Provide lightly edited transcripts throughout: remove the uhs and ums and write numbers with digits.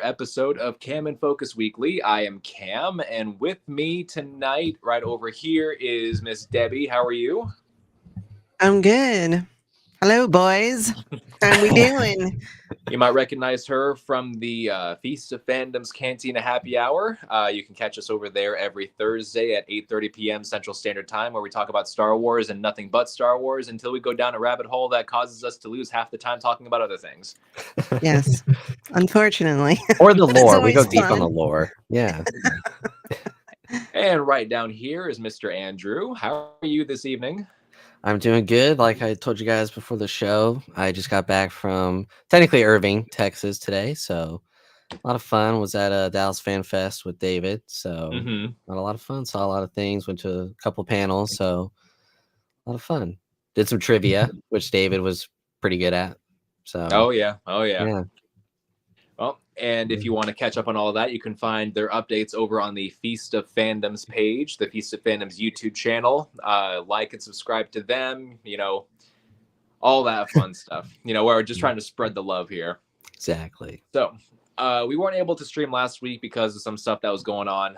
episode of Cam and Focus Weekly. I am Cam, and with me tonight, right over here, is Miss Debbie. How are you? I'm good. Hello, boys. How we doing? You might recognize her from the Feast of Fandom's Cantina Happy Hour. You can catch us over there every Thursday at 8:30 p.m. Central Standard Time, where we talk about Star Wars and nothing but Star Wars until we go down a rabbit hole that causes us to lose half the time talking about other things. Yes, unfortunately. Or the It's lore. We go always deep on fun. the lore. Yeah. And right down here is Mr. Andrew. How are you this evening? I'm doing good. Like I told you guys before the show, I just got back from technically Irving, Texas today. So a lot of fun. Was at a Dallas Fan Fest with David. So had a lot of fun. Saw a lot of things. Went to a couple panels. So a lot of fun. Did some trivia, which David was pretty good at. So Oh yeah. yeah. Well, and if you want to catch up on all of that, you can find their updates over on the Feast of Fandoms page, the Feast of Fandoms YouTube channel. Like and subscribe to them, all that fun stuff. We're just trying to spread the love here. Exactly. So we weren't able to stream last week because of some stuff that was going on.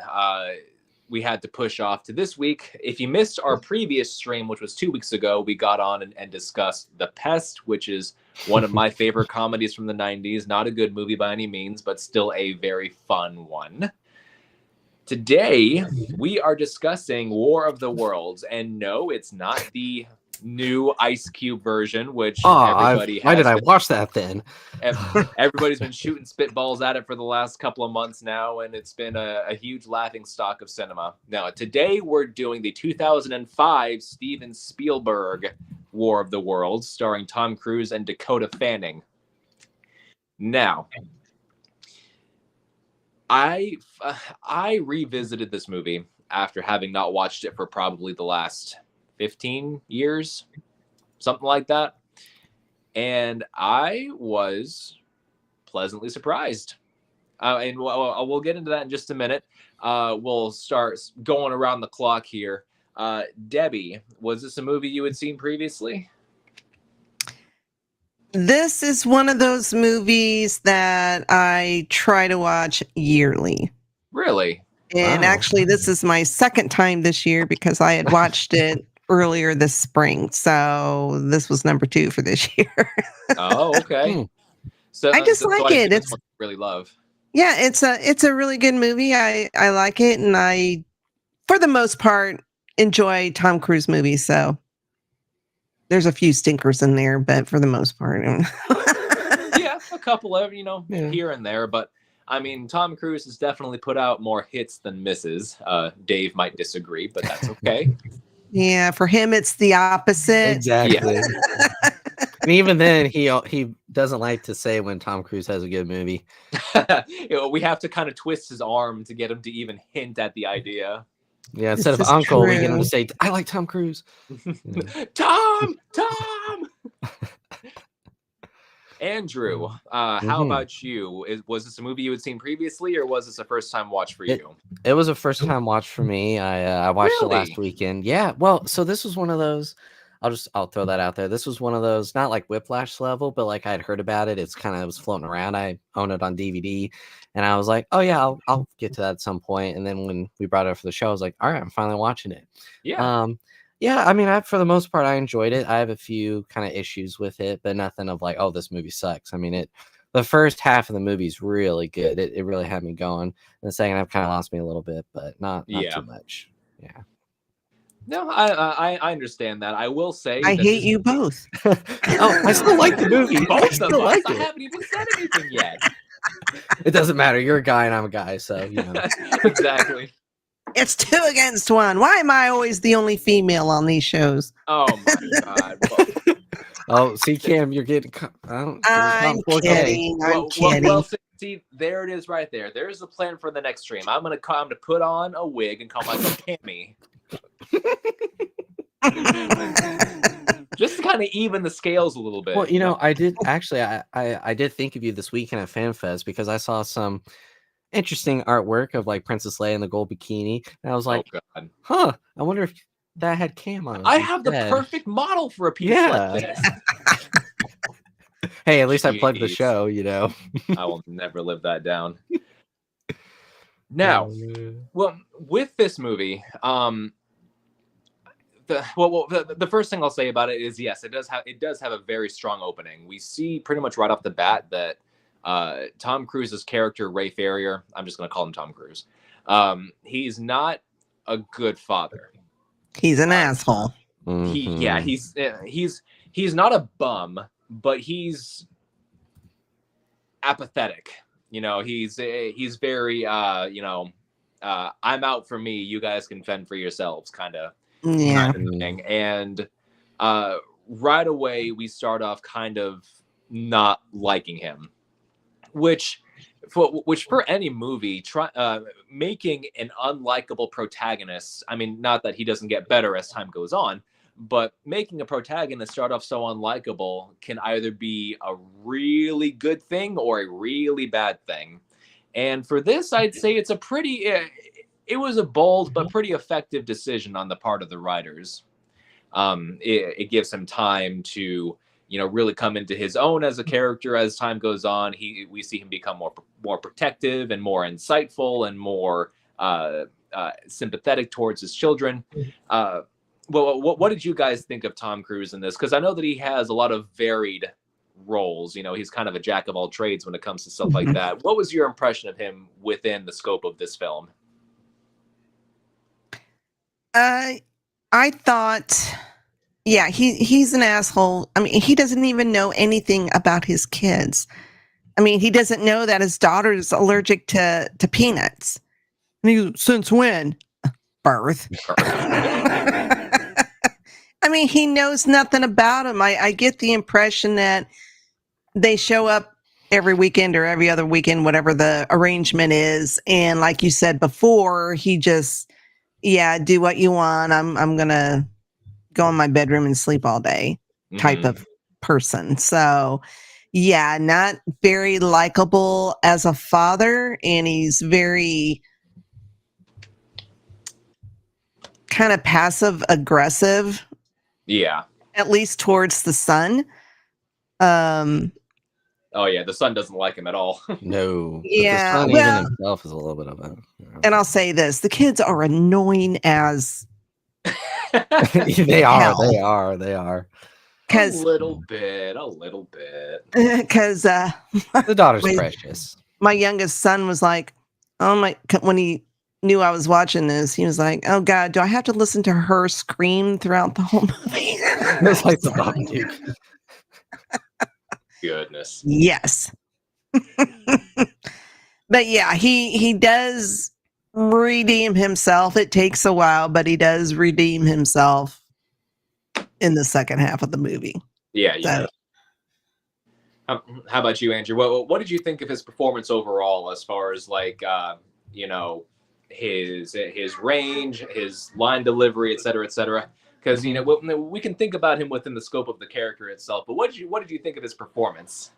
We had to push off to this week. If you missed our previous stream, which was 2 weeks ago, we got on and discussed The Pest, which is one of my favorite comedies from the 90s. Not a good movie by any means, but still a very fun one. Today, we are discussing War of the Worlds. And no, it's not the new Ice Cube version, which everybody why did I watch that then? Everybody's been shooting spitballs at it for the last couple of months now, and it's been a huge laughing stock of cinema. Now, today we're doing the 2005 Steven Spielberg War of the Worlds, starring Tom Cruise and Dakota Fanning. Now, I revisited this movie after having not watched it for probably the last 15 years, something like that. And I was pleasantly surprised. And we'll get into that in just a minute. We'll start going around the clock here. Debbie, was this a movie you had seen previously? This is one of those movies that I try to watch yearly. Really? And Wow. actually, this is my second time this year because I had watched it earlier this spring. So this was number 2 for this year. Oh, okay. So I just like it. It's really love. Yeah, it's a really good movie. I like it, and I, for the most part, enjoy Tom Cruise movies. So there's a few stinkers in there, but for the most part, Yeah, a couple of Yeah. here and there, but I mean, Tom Cruise has definitely put out more hits than misses. Dave might disagree, but that's okay. yeah, for him it's the opposite. Exactly. And even then, he doesn't like to say when Tom Cruise has a good movie. We have to kind of twist his arm to get him to even hint at the idea. Yeah, instead This of is uncle, we get him true. to say, "I like Tom Cruise." Tom! Andrew, how about you? Was this a movie you had seen previously, or was this a first time watch for you? It was a first time watch for me. I watched it last Really? weekend. Yeah. Well, so this was one of those. I'll throw that out there. This was one of those, not like Whiplash level, but like I'd heard about it. It's kind of was floating around. I own it on DVD, and I was like, oh yeah, I'll get to that at some point. And then when we brought it up for the show, I was like, all right, I'm finally watching it. Yeah. Yeah, I mean, for the most part, I enjoyed it. I have a few kind of issues with it, but nothing of like, oh, this movie sucks. I mean, the first half of the movie is really good. It really had me going. And the second half kind of lost me a little bit, but not too much. Yeah. No, I understand that. I will say I that hate you both. Oh, I still like the movie. I both of still us. like I it. haven't even said anything yet. It doesn't matter. You're a guy and I'm a guy, so Exactly. It's 2 against 1. Why am I always the only female on these shows? Oh my god. Well, Oh, see, Cam, you're getting. I'm kidding. I'm kidding. Well, see, there it is, right there. There's the plan for the next stream. I'm gonna put on a wig and call myself Cammy, just to kind of even the scales a little bit. Well, I did actually. I did think of you this weekend at FanFest because I saw some interesting artwork of like Princess Leia in the gold bikini, and I was like, oh god, huh, I wonder if that had Cam on it. I have the instead. perfect model for a piece Yeah. like this. Hey, at least I plugged the Jeez. show, you know. I will never live that down. Now, well, with this movie, the first thing I'll say about it is yes, it does have a very strong opening. We see pretty much right off the bat that Tom Cruise's character Ray Ferrier, I'm just going to call him Tom Cruise. He's not a good father. He's an asshole. He's not a bum, but he's apathetic. You know, he's very I'm out for me, you guys can fend for yourselves kind of thing. And right away we start off kind of not liking him, which for any movie, making an unlikable protagonist, I mean, not that he doesn't get better as time goes on, but making a protagonist start off so unlikable can either be a really good thing or a really bad thing. And for this, I'd say it's it was a bold but pretty effective decision on the part of the writers. It gives him time to, really come into his own as a character as time goes on. We see him become more protective and more insightful and more sympathetic towards his children. Well, what did you guys think of Tom Cruise in this? Because I know that he has a lot of varied roles. He's kind of a jack of all trades when it comes to stuff like that. What was your impression of him within the scope of this film? I thought, yeah, he's an asshole. I mean, he doesn't even know anything about his kids. I mean, he doesn't know that his daughter is allergic to peanuts. And he goes, since when? Birth. I mean, he knows nothing about him. I get the impression that they show up every weekend or every other weekend, whatever the arrangement is. And like you said before, he just, do what you want. I'm going to go in my bedroom and sleep all day type of person. So yeah, not very likable as a father. And he's very kind of passive aggressive. Yeah. At least towards the son. Oh yeah, the son doesn't like him at all. No. Yeah. The son even himself is a little bit of a. And I'll say this: the kids are annoying as. They are. A little bit. Because the daughter's precious. My youngest son was like, when he knew I was watching this, he was like, "Oh God, do I have to listen to her scream throughout the whole movie?" It's like the Babadook. Goodness. Yes. But yeah, he does redeem himself. It takes a while, but he does redeem himself in the second half of the movie. Yeah. So. How about you, Andrew? What did you think of his performance overall, as far as his range, his line delivery, et cetera, because we can think about him within the scope of the character itself, but what did you think of his performance?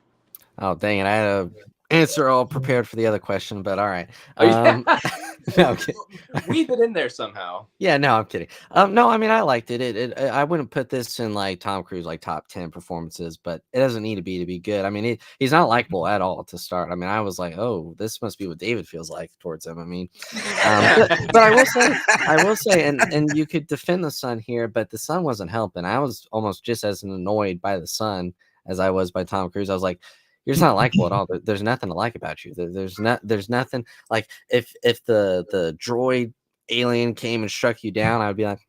Oh dang it, I had an answer all prepared for the other question, but all right. No, I'm kidding. Weave it in there somehow. Yeah, no, I'm kidding. No, I mean, I liked it. I wouldn't put this in like Tom Cruise like top 10 performances, but it doesn't need to be good. I mean, he's not likable at all to start. I mean, I was like, oh, this must be what David feels like towards him. I mean, but I will say, and you could defend the son here, but the son wasn't helping. I was almost just as annoyed by the son as I was by Tom Cruise. I was like, you're just not likable at all. There's nothing to like about you. There's nothing like if the droid alien came and struck you down, I'd be like,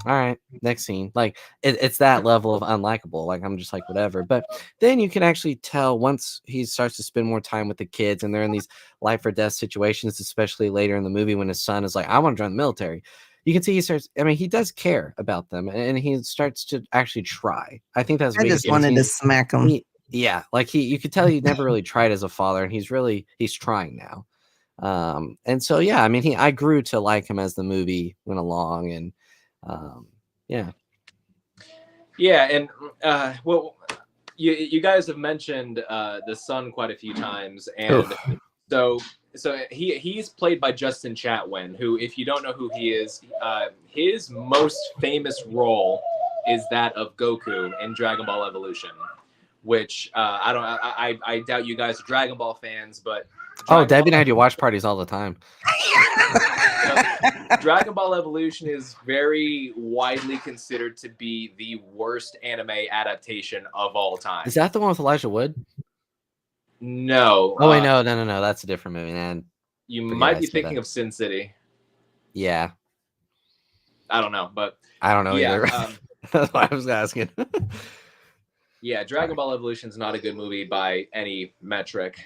all right, next scene. Like it's that level of unlikable. Like I'm just like whatever. But then you can actually tell once he starts to spend more time with the kids and they're in these life or death situations, especially later in the movie when his son is like, I want to join the military. You can see he does care about them and he starts to actually try. I think that's. I just wanted to smack him. Yeah, like you could tell he never really tried as a father, and he's trying now. And so yeah, I mean I grew to like him as the movie went along, and yeah. And well, you guys have mentioned the son quite a few times, and so he's played by Justin Chatwin, who, if you don't know who he is, his most famous role is that of Goku in Dragon Ball Evolution, which I doubt you guys are Dragon Ball fans, but Debbie and I do watch parties all the time. Dragon Ball Evolution is very widely considered to be the worst anime adaptation of all time. Is that the one with Elijah Wood? No. Oh wait, no. That's a different movie, man. You might be thinking of Sin City. Yeah. I don't know, but I don't know either. That's why I was asking. Yeah, Dragon Ball Evolution is not a good movie by any metric.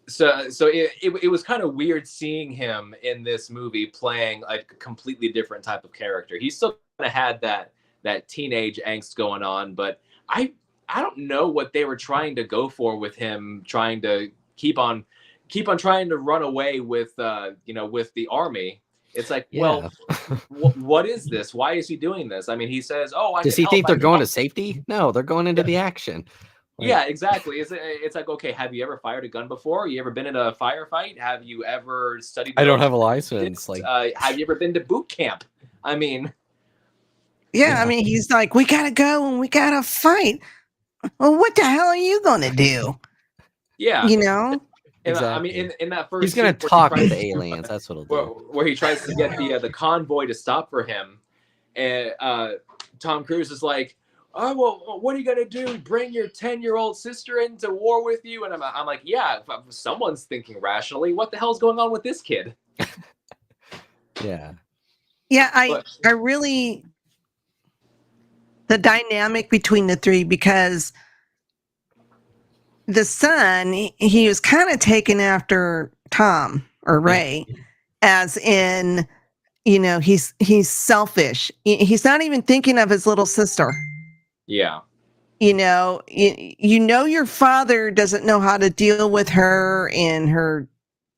So it was kind of weird seeing him in this movie playing a completely different type of character. He still kind of had that teenage angst going on, but I don't know what they were trying to go for with him, trying to keep on trying to run away with with the army. It's like, well, what is this? Why is he doing this? I mean, he says, "Oh, does he think they're going to safety?" No, they're going into the action. Yeah, exactly. It's like, okay, have you ever fired a gun before? You ever been in a firefight? Have you ever studied? I don't have a license. Have you ever been to boot camp? I mean, I mean, he's like, we gotta go and we gotta fight. Well, what the hell are you gonna do? Yeah, Exactly. I mean, in that first, he's gonna talk to the aliens. That's what he'll do. Where he tries to get the convoy to stop for him, and Tom Cruise is like, "Oh, well, what are you gonna do? Bring your 10-year-old sister into war with you?" And I'm like, "Yeah, if someone's thinking rationally, what the hell's going on with this kid?" Yeah. I really, the dynamic between the three, because the son, he was kind of taken after Tom or Ray, as in, he's selfish. He's not even thinking of his little sister. Yeah. Your father doesn't know how to deal with her in her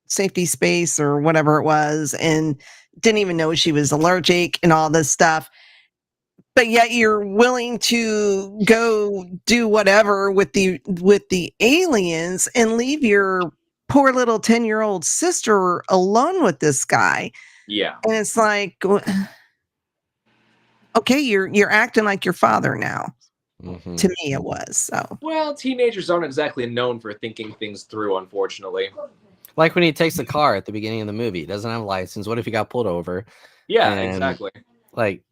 safety space or whatever it was, and didn't even know she was allergic and all this stuff. But yet you're willing to go do whatever with the aliens and leave your poor little 10-year-old sister alone with this guy. Yeah. And it's like, okay, you're acting like your father now. Mm-hmm. To me, it was so. Well, teenagers aren't exactly known for thinking things through, unfortunately. Like when he takes the car at the beginning of the movie, he doesn't have a license. What if he got pulled over? Yeah, exactly. Like,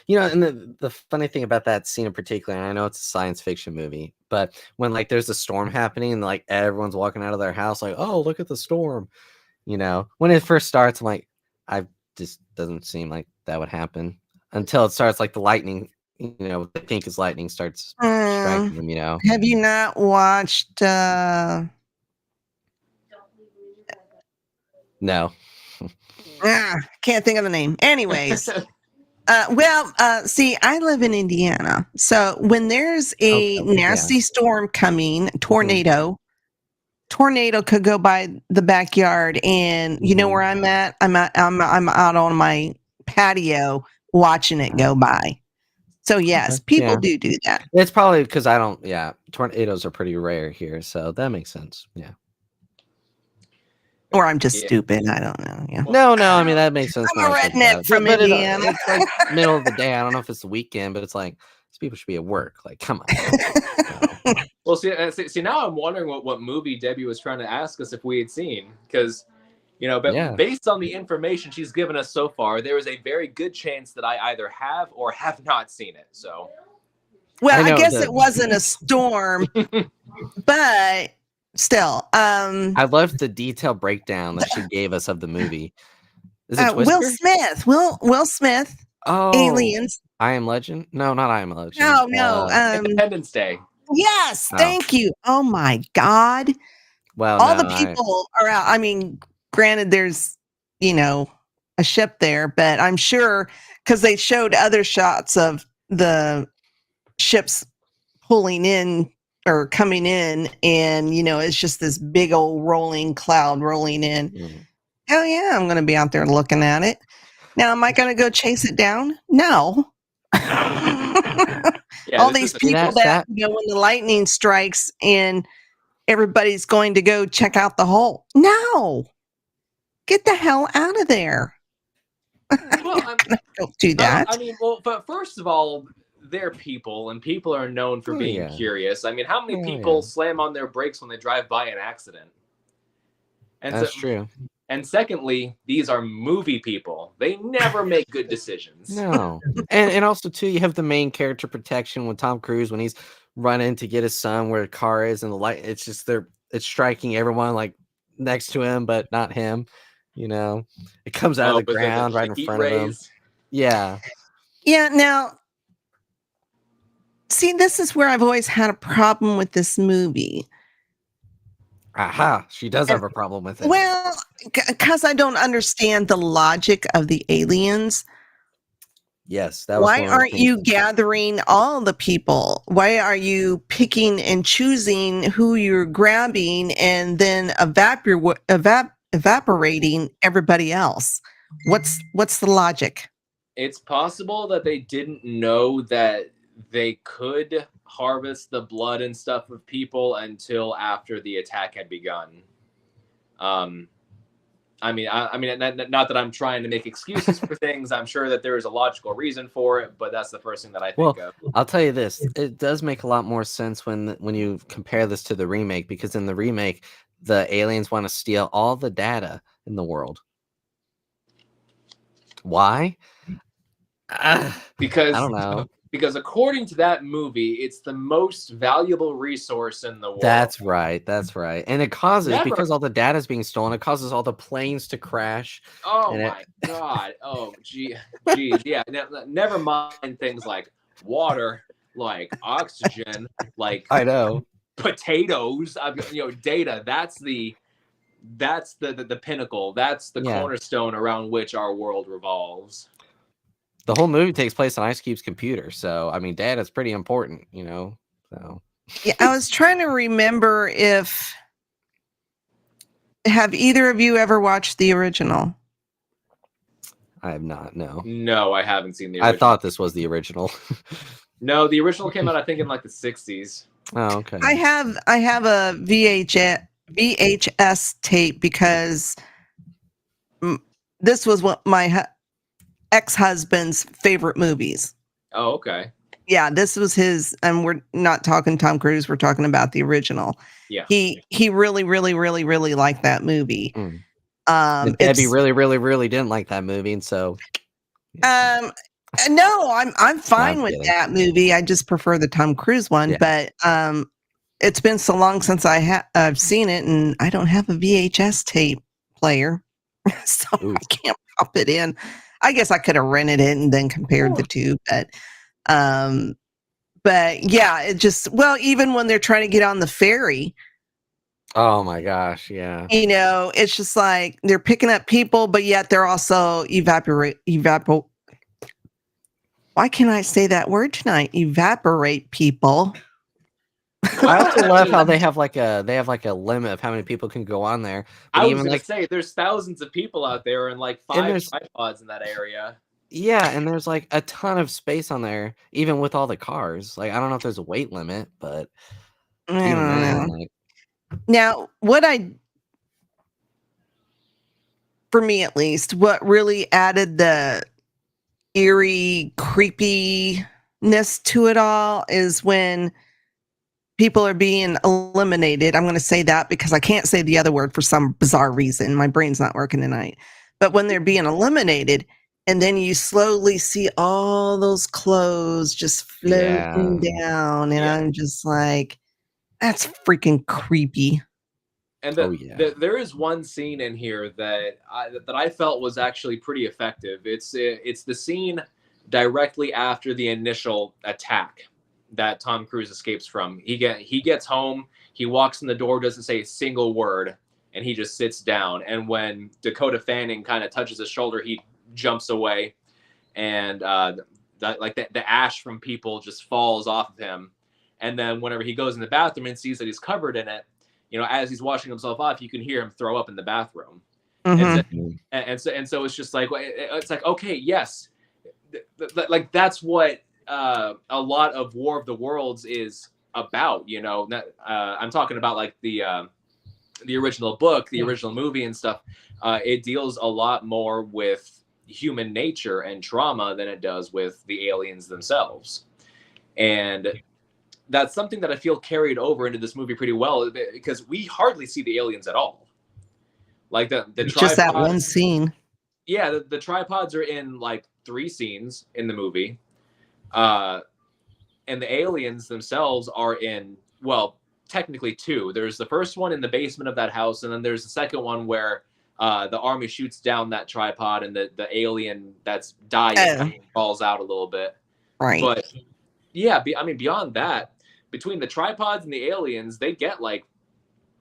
and the funny thing about that scene in particular, and I know it's a science fiction movie, but when there's a storm happening and everyone's walking out of their house, like, oh, look at the storm. When it first starts, I'm like, I just doesn't seem like that would happen until it starts, like the lightning, the pink as lightning starts striking them, Have you not watched No. Can't think of the name. Anyways. See, I live in Indiana. So when there's a nasty storm coming, tornado could go by the backyard, and you know where I'm at? I'm out on my patio watching it go by. So yes, people do that. It's probably because tornadoes are pretty rare here, so that makes sense. Yeah. Or I'm just stupid. I don't know. Yeah. No. I mean, that makes sense. I'm a redneck from Indiana. It's like middle of the day. I don't know if it's the weekend, but it's like these people should be at work. Like, come on. Well, see, now I'm wondering what movie Debbie was trying to ask us if we had seen, because, based on the information she's given us so far, there is a very good chance that I either have or have not seen it. So, well, I guess it wasn't a storm, but. Still, I loved the detailed breakdown that she gave us of the movie. Is it Will Smith? Will Smith. Oh, Aliens. I Am Legend? No, not I Am Legend. No. Independence Day. Yes, thank you. Oh my God. Well, all the people are out. I mean, granted, there's a ship there, but I'm sure because they showed other shots of the ships pulling in or coming in, and it's just this big old rolling cloud rolling in. Hell yeah, I'm going to be out there looking at it. Now, am I going to go chase it down? No. All these people that when the lightning strikes and everybody's going to go check out the hole. No, get the hell out of there. Well, don't do that. I mean, but first of all, they're people, and people are known for Oh, being yeah. curious. I mean, how many Oh, people yeah. slam on their brakes when they drive by an accident? And That's so, true. and secondly, these are movie people. They never make good decisions. No. And also too, you have the main character protection with Tom Cruise when he's running to get his son where the car is and the light. It's just it's striking everyone like next to him, but not him. You know, it comes out of the but ground right in heat front of him. rays. Yeah. Yeah. Now, see, this is where I've always had a problem with this movie. Aha. She does have a problem with it. Well, because I don't understand the logic of the aliens. Yes. That was Why one of the aren't things. you gathering all the people? Why are you picking and choosing who you're grabbing and then evaporating everybody else? What's the logic? It's possible that they didn't know that they could harvest the blood and stuff of people until after the attack had begun. I mean, not that I'm trying to make excuses for things. I'm sure that there is a logical reason for it, but that's the first thing that I think of. I'll tell you this: it does make a lot more sense when you compare this to the remake, because in the remake, the aliens want to steal all the data in the world. Why? Because I don't know. Because according to that movie, it's the most valuable resource in the world. That's right. And it causes, Never. because all the data is being stolen, it causes all the planes to crash. Oh my God. Oh, geez. Yeah. Never mind things like water, like oxygen, like I know. potatoes. Data. That's the pinnacle. That's the cornerstone around which our world revolves. The whole movie takes place on Ice Cube's computer, so I mean, data's pretty important, So yeah, I was trying to remember have either of you ever watched the original? I have not. No. No, I haven't seen the original. I thought this was the original. No, the original came out, I think, in like the 60s. Oh, okay. I have a VHS tape because this was what my ex-husband's favorite movies. Oh, okay. Yeah, this was his, and we're not talking Tom Cruise, we're talking about the original. Yeah. He really, really, really, really liked that movie. And Debbie really, really, really didn't like that movie, and so no, I'm fine with that movie. I just prefer the Tom Cruise one, but it's been so long since I've seen it, and I don't have a VHS tape player, so I can't pop it in. I guess I could have rented it and then compared the two, but yeah, it just, even when they're trying to get on the ferry. Oh my gosh, yeah. It's just like they're picking up people, but yet they're also why can't I say that word tonight? Evaporate people. I also love how they have like a limit of how many people can go on there. But I was going to say there's thousands of people out there and like 5 tripods in that area. Yeah, and there's like a ton of space on there, even with all the cars. Like I don't know if there's a weight limit, but I don't know. Now, for me at least, what really added the eerie creepiness to it all is when people are being eliminated. I'm going to say that because I can't say the other word for some bizarre reason. My brain's not working tonight. But when they're being eliminated, and then you slowly see all those clothes just floating down, and I'm just like, that's freaking creepy. And there is one scene in here that I felt was actually pretty effective. It's the scene directly after the initial attack that Tom Cruise escapes from. He gets home, he walks in the door, doesn't say a single word, and he just sits down. And when Dakota Fanning kind of touches his shoulder, he jumps away, and the ash from people just falls off of him. And then whenever he goes in the bathroom and sees that he's covered in it, as he's washing himself off, you can hear him throw up in the bathroom. Mm-hmm. And so it's just like, it's like, okay, yes, like that's what a lot of War of the Worlds is about. I'm talking about like the original book, the original movie and stuff. It deals a lot more with human nature and trauma than it does with the aliens themselves. And that's something that I feel carried over into this movie pretty well because we hardly see the aliens at all. Like the Just that one tripods, scene. yeah, the tripods are in like 3 scenes in the movie. And the aliens themselves are in, well, technically 2. There's the first one in the basement of that house, and then there's the second one where the army shoots down that tripod and the alien that's dying falls out a little bit. Right. But yeah, I mean, beyond that, between the tripods and the aliens, they get like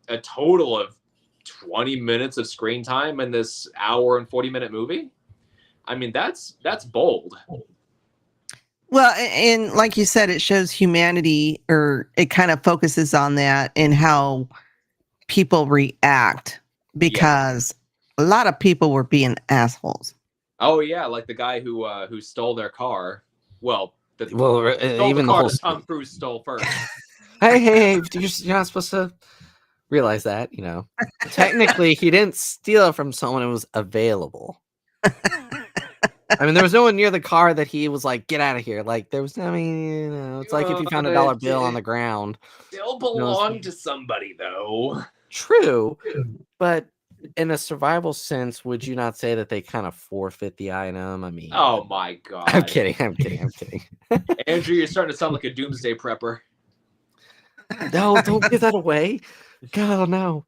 a total of 20 minutes of screen time in this hour and 40-minute movie. I mean, that's bold. Well, and like you said, it shows humanity, or it kind of focuses on that and how people react, because a lot of people were being assholes. Oh yeah, like the guy who stole their car. Well, even the whole Tom Cruise stole first. hey, you're not supposed to realize that, you know. Technically, he didn't steal it from someone who was available. I mean, there was no one near the car that he was like, "Get out of here!" Like, there was, I mean, you know, it's like if you found a $1 bill on the ground. Still belonged to somebody, though. True, but in a survival sense, would you not say that they kind of forfeit the item? I mean, oh my god! I'm kidding. Andrew, you're starting to sound like a doomsday prepper. No, don't give that away. God, no.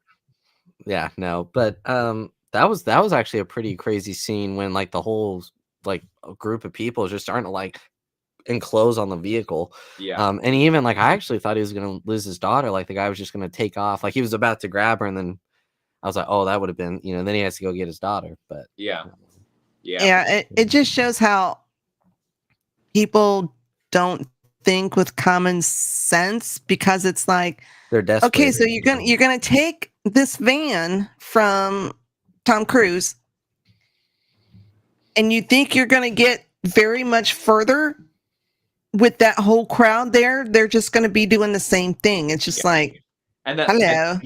Yeah, no, but that was actually a pretty crazy scene when like the whole like a group of people just starting to like enclose on the vehicle. Yeah. And even like I actually thought he was gonna lose his daughter. Like the guy was just gonna take off. Like he was about to grab her, and then I was like, oh, that would have been, you know. Then he has to go get his daughter. But yeah. It just shows how people don't think with common sense, because it's like, they're desperate. Okay, so you're gonna take this van from Tom Cruise, and you think you're gonna get very much further with that whole crowd there? They're just gonna be doing the same thing. It's just like, and that, hello.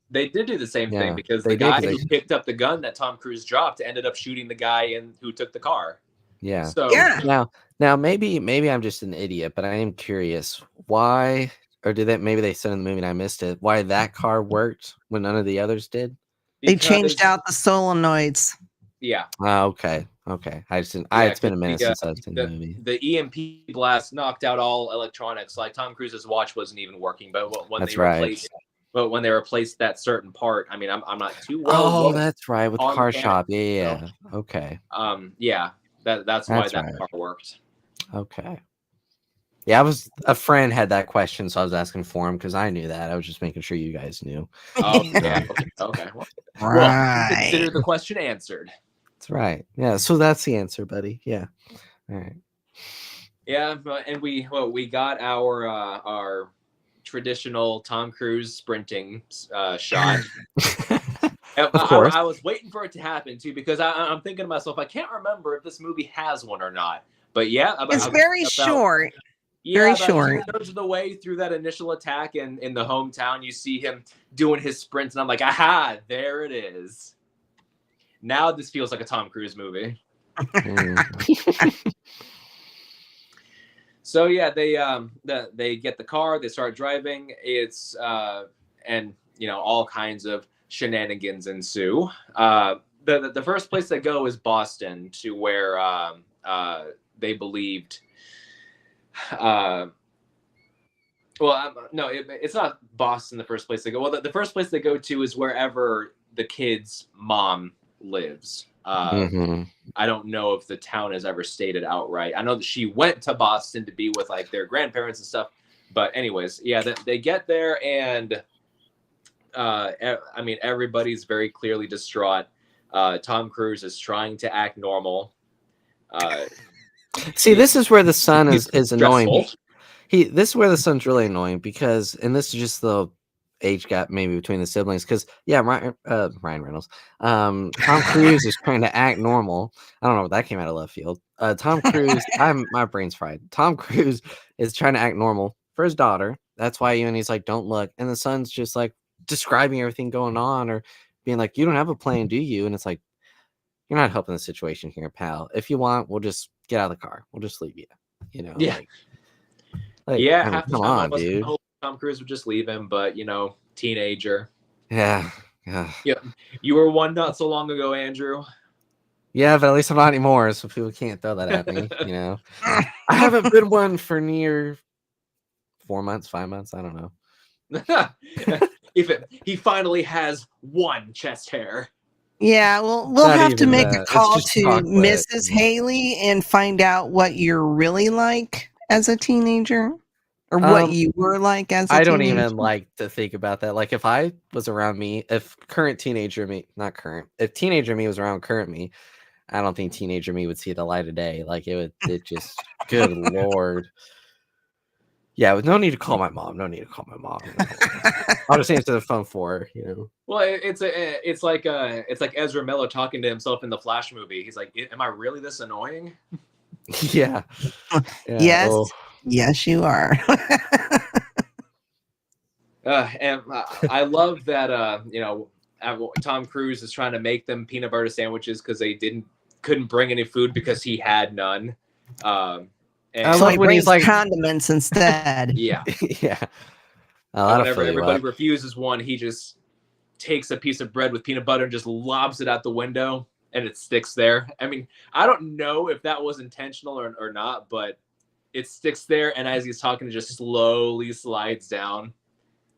They did do the same thing, because the guy who picked up the gun that Tom Cruise dropped ended up shooting the guy who took the car. Yeah. So now maybe I'm just an idiot, but I am curious why, or maybe they said in the movie and I missed it, why that car worked when none of the others did? They changed out the solenoids. Yeah. Okay. I just didn't. It's been a minute since I've seen the movie. The EMP blast knocked out all electronics. Like Tom Cruise's watch wasn't even working, but when they replaced that certain part, I mean, I'm not too well. Oh, that's right, with the car shop. Yeah. Okay. Yeah. That's why that car worked. Okay. Yeah, a friend had that question, so I was asking for him because I knew that. I was just making sure you guys knew. Oh, yeah. Okay. Well, consider the question answered. That's right. Yeah, so that's the answer, buddy. Yeah. All right. Yeah, and we got our traditional Tom Cruise sprinting shot. Of course. I was waiting for it to happen too, because I'm thinking to myself, I can't remember if this movie has one or not. But yeah, it's very short. Yeah, very short. 2/3 of the way through that initial attack in the hometown, you see him doing his sprints, and I'm like, aha, there it is. Now this feels like a Tom Cruise movie. So yeah, they get the car, they start driving. It's and you know, all kinds of shenanigans ensue. The first place they go is Boston, to where they believed. No, it's not Boston. The first place they go. Well, the first place they go to is wherever the kid's mom lives. I don't know if the town is ever stated outright. I know that she went to Boston to be with like their grandparents and stuff. But anyways, yeah, they get there, and I mean, everybody's very clearly distraught. Tom Cruise is trying to act normal. See, this is where the son is annoying. This is where the son's really annoying, because, and this is just the age gap maybe between the siblings, because Ryan Reynolds, Tom Cruise is trying to act normal. I don't know, that came out of left field. Tom Cruise, my brain's fried. Tom Cruise is trying to act normal for his daughter. That's why he's like, don't look, and the son's just like describing everything going on, or being like, you don't have a plan, do you? And it's like, you're not helping the situation here, pal. If you want, we'll just get out of the car. We'll just leave you. You know. Yeah. Like, Like, Yeah, I mean, half the come time I on, was dude. hoping Tom Cruise would just leave him, but teenager. Yeah. Yeah. Yeah, you were one not so long ago, Andrew. Yeah, but at least I'm not anymore, so people can't throw that at me. I haven't been one for near 4 months, 5 months. I don't know. He finally has one chest hair. Yeah, well, we'll Not have to even make that. a It's call just to chocolate. Mrs. Haley and find out what you're really like as a teenager, or what you were like as a I don't teenager. even like to think about that. Like, if I was around me, if teenager me was around current me, I don't think teenager me would see the light of day. Like, it just, good Lord. Yeah, no need to call my mom. No need to call my mom. I'll just answer the phone for her. Well, it's like Ezra Miller talking to himself in the Flash movie. He's like, "Am I really this annoying?" Yeah. Yes, yes, you are. And I love that Tom Cruise is trying to make them peanut butter sandwiches because they couldn't bring any food because he had none. I So love he when he's brings like, condiments instead. Yeah. yeah. A lot of Whenever Philly everybody love. refuses one, he just takes a piece of bread with peanut butter and just lobs it out the window, and it sticks there. I mean, I don't know if that was intentional or not, but it sticks there, and as he's talking, it just slowly slides down.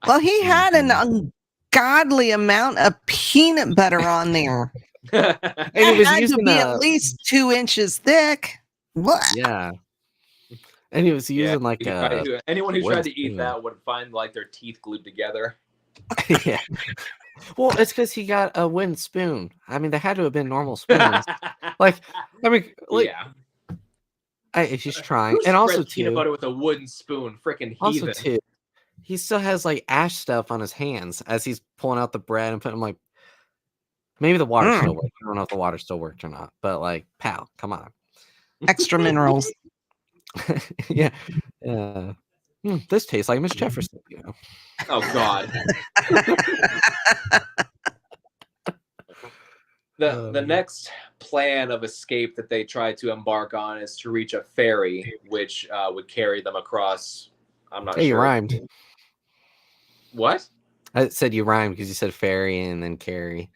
Well, he had an ungodly amount of peanut butter on there. And he It was had to using be at least 2 inches thick. What? Yeah. And he was using like anyone who tried to eat spoon. that would find like their teeth glued together. Yeah. Well, it's because he got a wooden spoon. I mean, they had to have been normal spoons. If he's trying, Who and also spreads peanut butter with a wooden spoon, freaking heathen. Also too, he still has like ash stuff on his hands as he's pulling out the bread and putting like. Maybe the water still worked. I don't know if the water still worked or not, but like, pal, come on. Extra minerals. Yeah. This tastes like Miss Jefferson. Oh God. The next plan of escape that they try to embark on is to reach a ferry, which would carry them across. I'm not sure. You rhymed. What? I said you rhymed because you said ferry and then carry.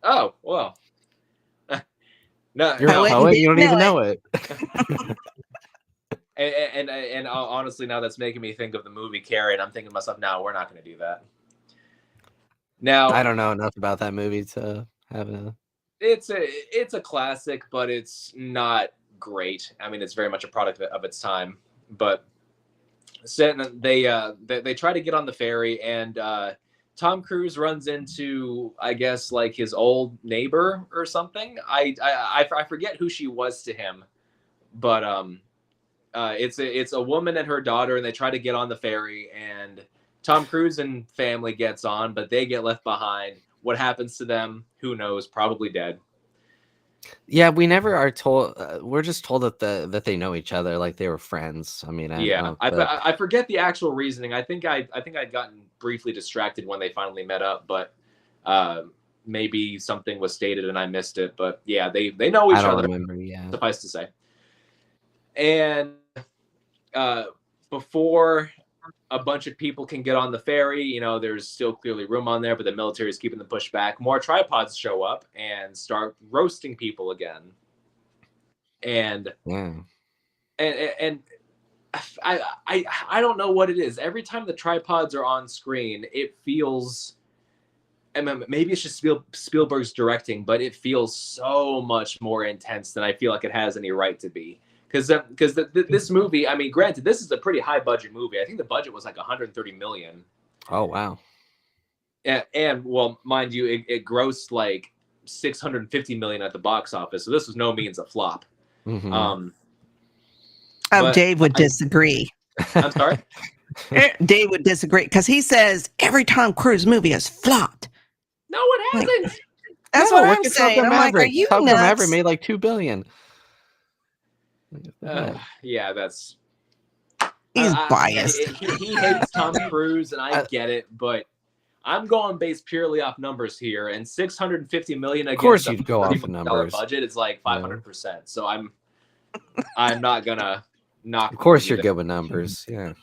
Oh, well. No, you're a poet. You don't even know it. And honestly, now that's making me think of the movie Carrie, and I'm thinking to myself, no, we're not going to do that. Now, I don't know enough about that movie to have a. It's a classic, but it's not great. I mean, it's very much a product of its time. But they try to get on the ferry, and Tom Cruise runs into, I guess, like his old neighbor or something. I forget who she was to him, but it's a woman and her daughter, and they try to get on the ferry, and Tom Cruise and family gets on, but they get left behind. What happens to them? Who knows? Probably dead. Yeah, we never are told. We're just told that they know each other, like they were friends. I mean, I forget the actual reasoning. I think I'd gotten briefly distracted when they finally met up, but maybe something was stated and I missed it. But yeah, they know each other. Remember, yeah. Suffice to say. And before a bunch of people can get on the ferry, there's still clearly room on there, but the military is keeping them pushed back. More tripods show up and start roasting people again. And I don't know what it is. Every time the tripods are on screen, it feels, maybe it's just Spielberg's directing, but it feels so much more intense than I feel like it has any right to be. Because this movie, I mean, granted, this is a pretty high budget movie. I think the budget was like 130 million. Oh wow! And well, mind you, it grossed like 650 million at the box office. So this was no means a flop. Mm-hmm. Dave would disagree. I'm sorry. Dave would disagree because he says every Tom Cruise movie has flopped. No, it hasn't. That's what I'm saying. I'm like, are you nuts? Maverick made like $2 billion. Yeah, that's. He's biased. He hates Tom Cruise, and I get it, but I'm going based purely off numbers here, and 650 million against of course you'd go off numbers. Budget is like 500%. So I'm not gonna not. Of course, you're good with numbers. Yeah.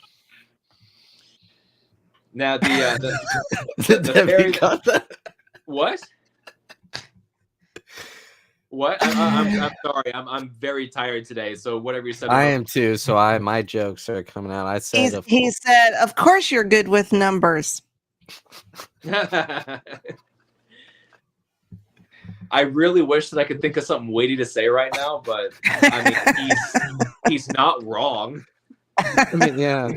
Now the Debbie fairy. got that. What? What? I'm sorry. I'm very tired today. So whatever you said. I am too. So my jokes are coming out. I said, He said, "Of course you're good with numbers." I really wish that I could think of something witty to say right now, but I mean, he's not wrong. I mean, yeah.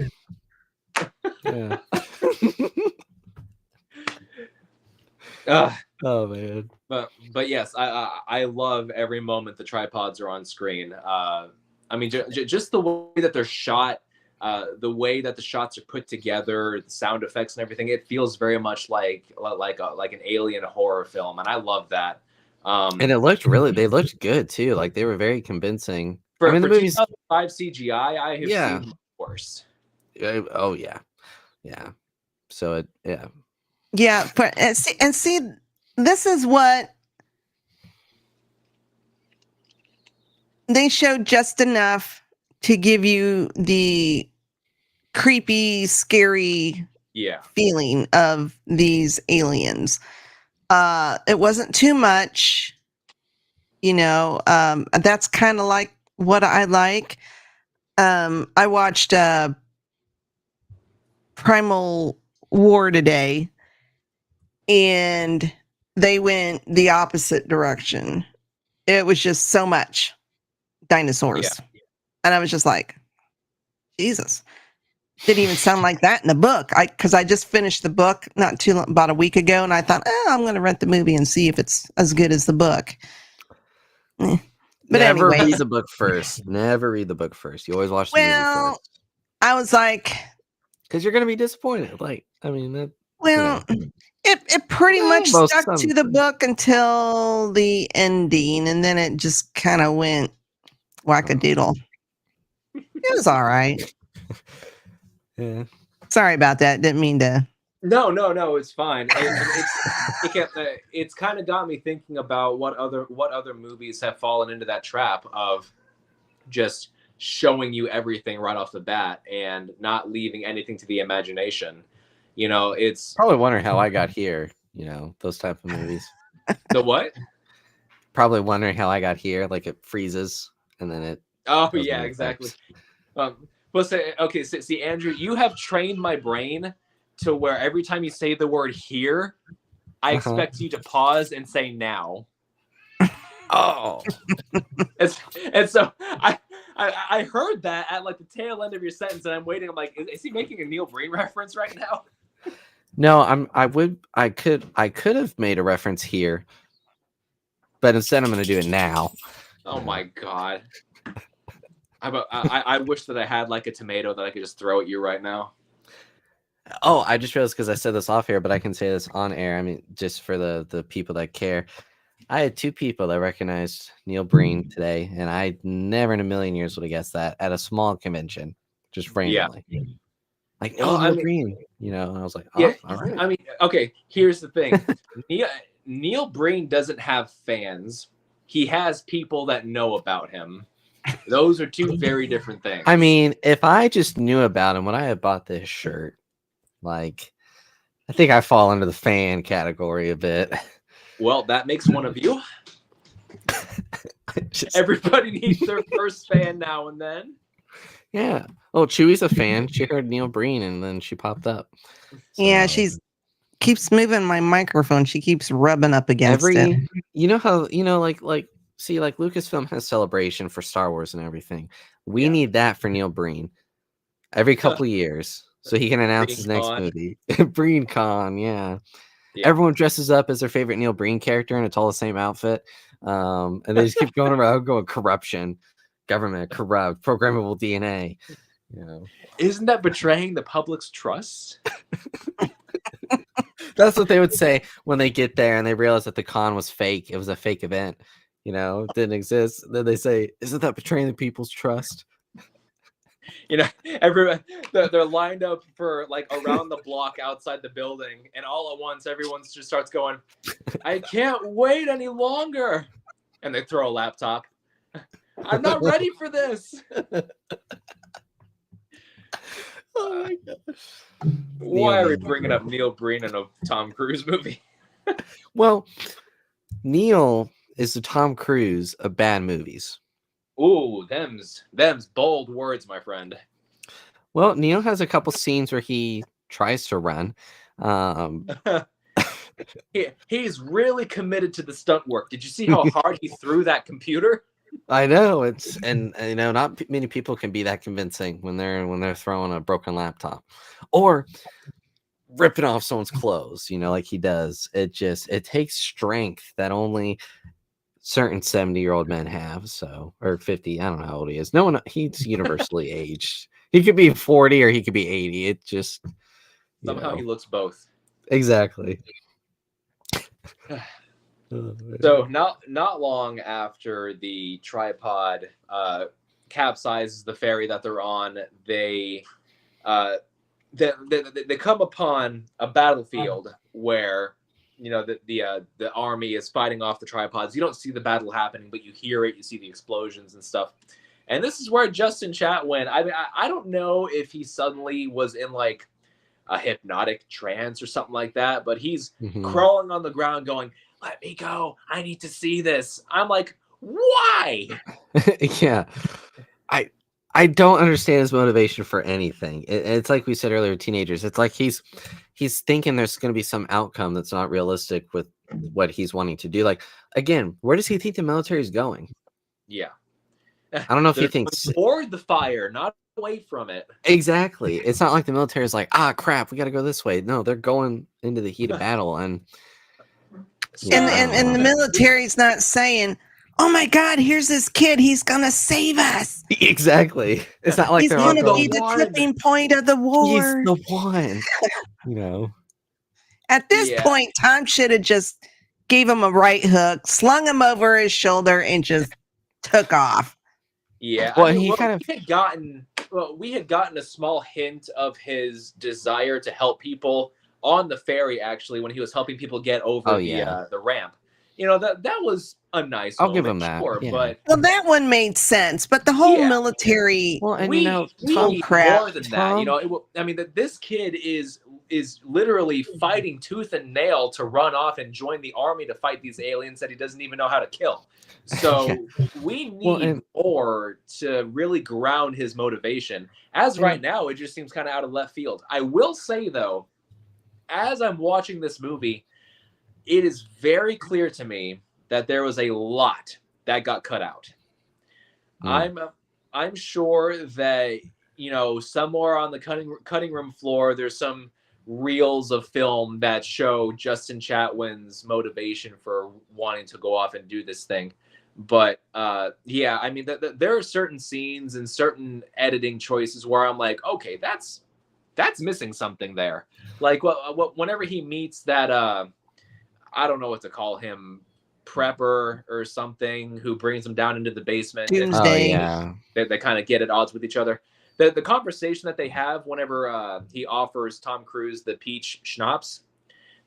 Yeah. Oh man. But yes, I love every moment the tripods are on screen. I mean, just the way that they're shot, the way that the shots are put together, the sound effects and everything. It feels very much like an alien horror film, and I love that. And it looked they looked good too. Like they were very convincing. For, I mean, for the movies 2005 CGI, I have seen worse. Oh yeah. So Yeah, and see, this is what they showed just enough to give you the creepy, scary feeling of these aliens. It wasn't too much, that's kind of like what I like. I watched Primal War today, and they went the opposite direction. It was just so much dinosaurs. And I was just like, Jesus. Didn't even sound like that in the book. Because I just finished the book about a week ago, and I thought, I'm going to rent the movie and see if it's as good as the book. But never anyway, read the book first. Never read the book first. You always watch the movie first. I was like, because you're going to be disappointed. Like, I mean, it pretty much stuck to the book until the ending, and then it just kind of went wackadoodle. It was all right. Yeah. Sorry about that. Didn't mean to. No, it's fine. It's kind of got me thinking about what other movies have fallen into that trap of just showing you everything right off the bat and not leaving anything to the imagination. It's probably wondering how I got here. Those type of movies. The what? Probably wondering how I got here. Like it freezes and then it. Oh yeah, exactly. Well, see, Andrew, you have trained my brain to where every time you say the word "here," I expect you to pause and say "now." Oh, and so I heard that at like the tail end of your sentence, and I'm waiting. I'm like, is he making a Neil Breen reference right now? No, I could have made a reference here, but instead I'm going to do it now. Oh my god. I wish that I had like a tomato that I could just throw at you right now. Oh, I just realized because I said this off air, but I can say this on air. I mean, just for the people that care. I had two people that recognized Neil Breen today, and I never in a million years would have guessed that at a small convention, just randomly. Yeah. Like, Neil Breen, and I was like, all right. I mean, okay, here's the thing. Neil Breen doesn't have fans. He has people that know about him. Those are two very different things. I mean, if I just knew about him when I had bought this shirt, like, I think I fall under the fan category a bit. Well, that makes one of you. Everybody needs their first fan now and then. Yeah. Oh, Chewy's a fan. She heard Neil Breen and then she popped up. So, yeah, she's keeps moving my microphone. She keeps rubbing up against it. You know how, like see, like Lucasfilm has Celebration for Star Wars and everything. We need that for Neil Breen every couple of years so he can announce his next movie. Breen Con, yeah. Everyone dresses up as their favorite Neil Breen character and it's all the same outfit. And they just keep going around going corruption, government, corrupt, programmable DNA. Isn't that betraying the public's trust? That's what they would say when they get there and they realize that the con was fake. It was a fake event. It didn't exist. Then they say, isn't that betraying the people's trust? Everyone, they're lined up for like around the block outside the building, and all at once, everyone just starts going, I can't wait any longer. And they throw a laptop. I'm not ready for this. Oh my gosh. Why are we Neil bringing up Neil Breen in a Tom Cruise movie? Well, Neil is the Tom Cruise of bad movies. Ooh, them's bold words, my friend. Well, Neil has a couple scenes where he tries to run. He's really committed to the stunt work. Did you see how hard he threw that computer? I know and not many people can be that convincing when they're throwing a broken laptop or ripping off someone's clothes, like he does. It takes strength that only certain 70-year-old men have, or 50. I don't know how old he is. No one, he's universally aged. He could be 40 or he could be 80. It just somehow he looks both. Exactly. So not long after the tripod capsizes the ferry that they're on, they come upon a battlefield where the army is fighting off the tripods. You don't see the battle happening, but you hear it. You see the explosions and stuff. And this is where Justin Chatwin. I don't know if he suddenly was in like a hypnotic trance or something like that, but he's crawling on the ground going, "Let me go. I need to see this." I'm like, why? Yeah. I don't understand his motivation for anything. It's like we said earlier, teenagers. It's like he's thinking there's going to be some outcome that's not realistic with what he's wanting to do. Like, again, where does he think the military is going? Yeah. I don't know if he thinks toward the fire, not away from it. Exactly. It's not like the military is like, crap, we got to go this way. No, they're going into the heat of battle, and the military's not saying, "Oh my God, here's this kid. He's gonna save us." Exactly. It's not like he's they're gonna all be going, the tipping point of the war. He's the one. At this point, Tom should have just gave him a right hook, slung him over his shoulder, and just took off. Yeah. Well, we had gotten a small hint of his desire to help people on the ferry, actually, when he was helping people get over the ramp. That was a nice I'll moment, give him that. sure, Yeah. but that one made sense. But the whole military, we need crap. more than that. This kid is literally fighting tooth and nail to run off and join the army to fight these aliens that he doesn't even know how to kill. So we need more to really ground his motivation. As right now, it just seems kind of out of left field. I will say, though, as I'm watching this movie, it is very clear to me that there was a lot that got cut out. I'm sure that somewhere on the cutting room floor there's some reels of film that show Justin Chatwin's motivation for wanting to go off and do this thing. But there are certain scenes and certain editing choices where I'm like, okay, that's missing something there. Like whenever he meets that I don't know what to call him, prepper or something, who brings him down into the basement. Doomsday. They kind of get at odds with each other. The conversation that they have whenever he offers Tom Cruise the peach schnapps,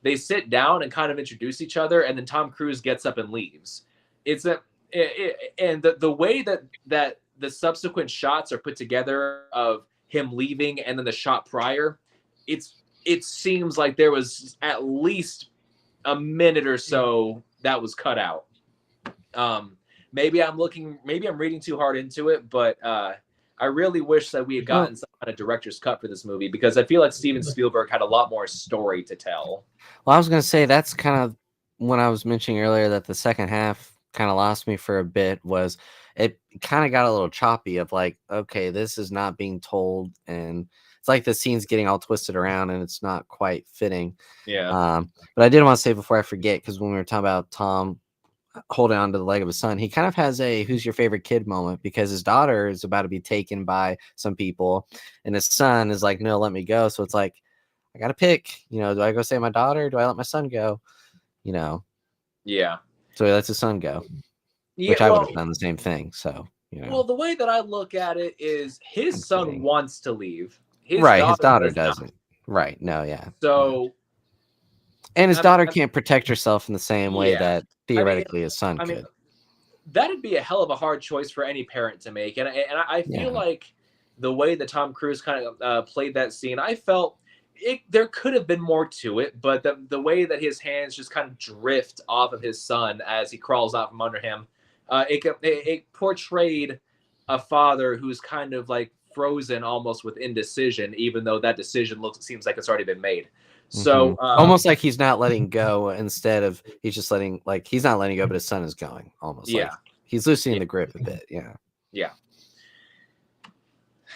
they sit down and kind of introduce each other, and then Tom Cruise gets up and leaves. And the way that the subsequent shots are put together of him leaving and then the shot prior, it seems like there was at least a minute or so that was cut out. Maybe I'm reading too hard into it, but I really wish that we had gotten some kind of director's cut for this movie, because I feel like Steven Spielberg had a lot more story to tell. Well, I was going to say that's kind of when I was mentioning earlier that the second half kind of lost me for a bit. Was it kind of got a little choppy of like, okay, this is not being told, and it's like the scene's getting all twisted around and it's not quite fitting. Yeah. But I did want to say before I forget, because when we were talking about Tom holding on to the leg of his son, he kind of has a "who's your favorite kid" moment, because his daughter is about to be taken by some people and his son is like, "No, let me go." So it's like, I gotta pick, do I go save my daughter, or do I let my son go? Yeah. So he lets his son go, which I would have done the same thing. So well, the way that I look at it is his son wants to leave. His daughter doesn't. Right. No, yeah. So and his daughter can't protect herself in the same way that theoretically his son could. that'd be a hell of a hard choice for any parent to make. And I feel like the way that Tom Cruise kind of played that scene, I felt there could have been more to it, but the way that his hands just kind of drift off of his son as he crawls out from under him, it portrayed a father who's kind of like frozen almost with indecision, even though that decision seems like it's already been made. So almost like he's not letting go, instead of he's just letting, like, he's not letting go, but his son is going, almost like he's loosening the grip a bit. Yeah.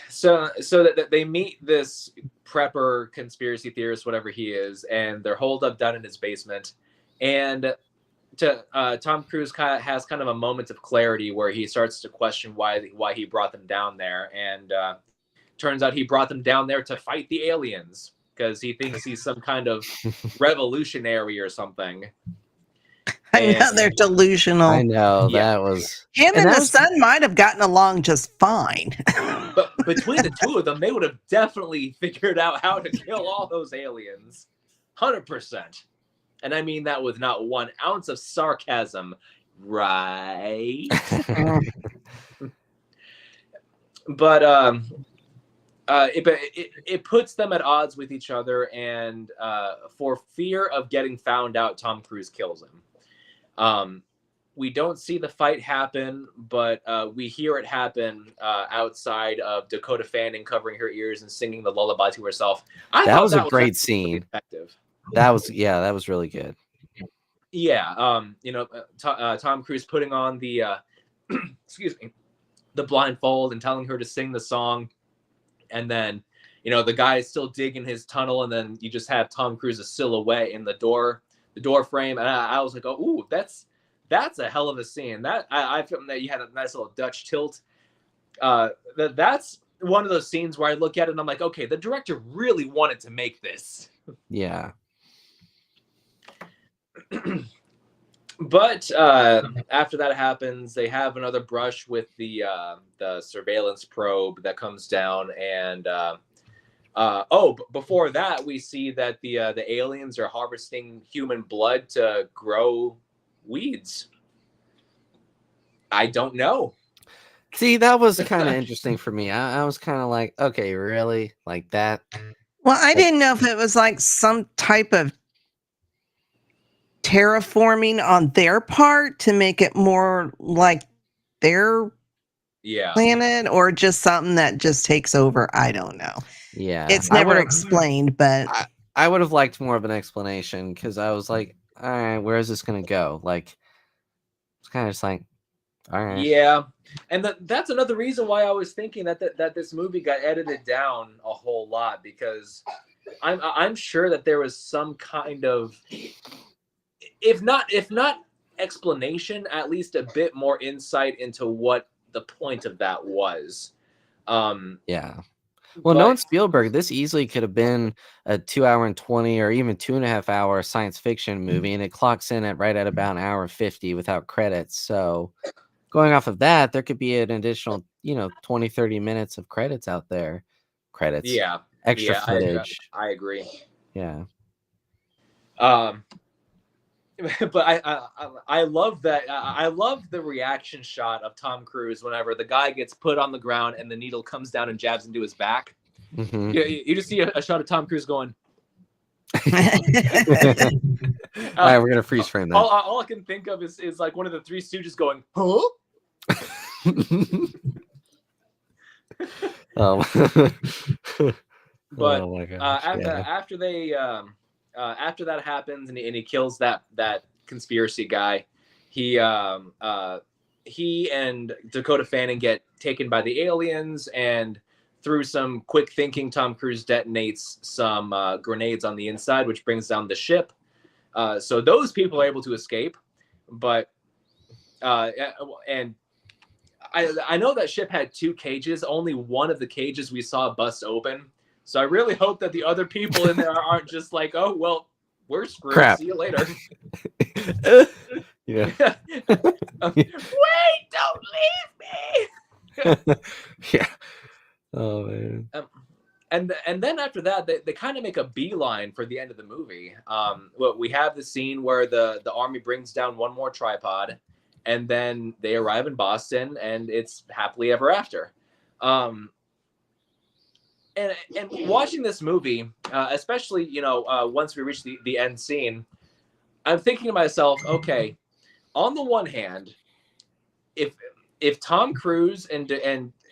So that they meet this prepper conspiracy theorist, whatever he is, and they're holed up down in his basement. And Tom Cruise has kind of a moment of clarity where he starts to question why he brought them down there. And turns out he brought them down there to fight the aliens because he thinks he's some kind of revolutionary or something. I know they're delusional. I know that was him and the son might have gotten along just fine. But between the two of them, they would have definitely figured out how to kill all those aliens, 100%. And I mean that with not 1 ounce of sarcasm, right? But it puts them at odds with each other, and for fear of getting found out, Tom Cruise kills him. We don't see the fight happen, but we hear it happen outside of Dakota Fanning covering her ears and singing the lullaby to herself. That was a great scene. Effective. That was really good. Yeah, Tom Cruise putting on the excuse me, the blindfold and telling her to sing the song, and then the guy is still digging his tunnel, and then you just have Tom Cruise's silhouette in the door frame, and I was like, oh, ooh, that's a hell of a scene. That I felt that you had a nice little Dutch tilt. That's one of those scenes where I look at it and I'm like, okay, the director really wanted to make this. Yeah. But after that happens, they have another brush with the surveillance probe that comes down, and before that, we see that the aliens are harvesting human blood to grow weeds. I don't know. See, that was kind of interesting for me. I was kind of like, okay, really? Like that? Well, I didn't know if it was like some type of terraforming on their part to make it more like their planet, or just something that just takes over. I don't know. Yeah. It's never explained, but I would have liked more of an explanation, because I was like, all right, where is this going to go? Like, it's kind of just like, all right. Yeah. And that's another reason why I was thinking that this movie got edited down a whole lot, because I'm sure that there was some kind of, if not explanation, at least a bit more insight into what the point of that was. Yeah. Well, knowing Spielberg, this easily could have been a 2 hour and 20 or even 2.5 hour science fiction movie, and it clocks in at right at about 1 hour 50 without credits. So going off of that, there could be an additional, 20, 30 minutes of credits out there. Credits. Yeah. Extra footage. I agree. Yeah. But I love that. I love the reaction shot of Tom Cruise whenever the guy gets put on the ground and the needle comes down and jabs into his back. Mm-hmm. You just see a shot of Tom Cruise going. All right, we're gonna freeze frame that. All I can think of is like one of the Three Stooges going, huh? But oh my gosh, after that happens and he kills that conspiracy guy, he and Dakota Fanning get taken by the aliens, and through some quick thinking, Tom Cruise detonates some grenades on the inside, which brings down the ship. So those people are able to escape, but and I know that ship had 2 cages. Only one of the cages we saw bust open. So I really hope that the other people in there aren't just like, oh, well, we're screwed. Crap. See you later. Yeah. Wait, don't leave me. Yeah. Oh, man. And then after that, they kind of make a beeline for the end of the movie. We have the scene where the army brings down one more tripod, and then they arrive in Boston, and it's happily ever after. And watching this movie, especially once we reach the end scene, I'm thinking to myself, okay, on the one hand, if Tom Cruise and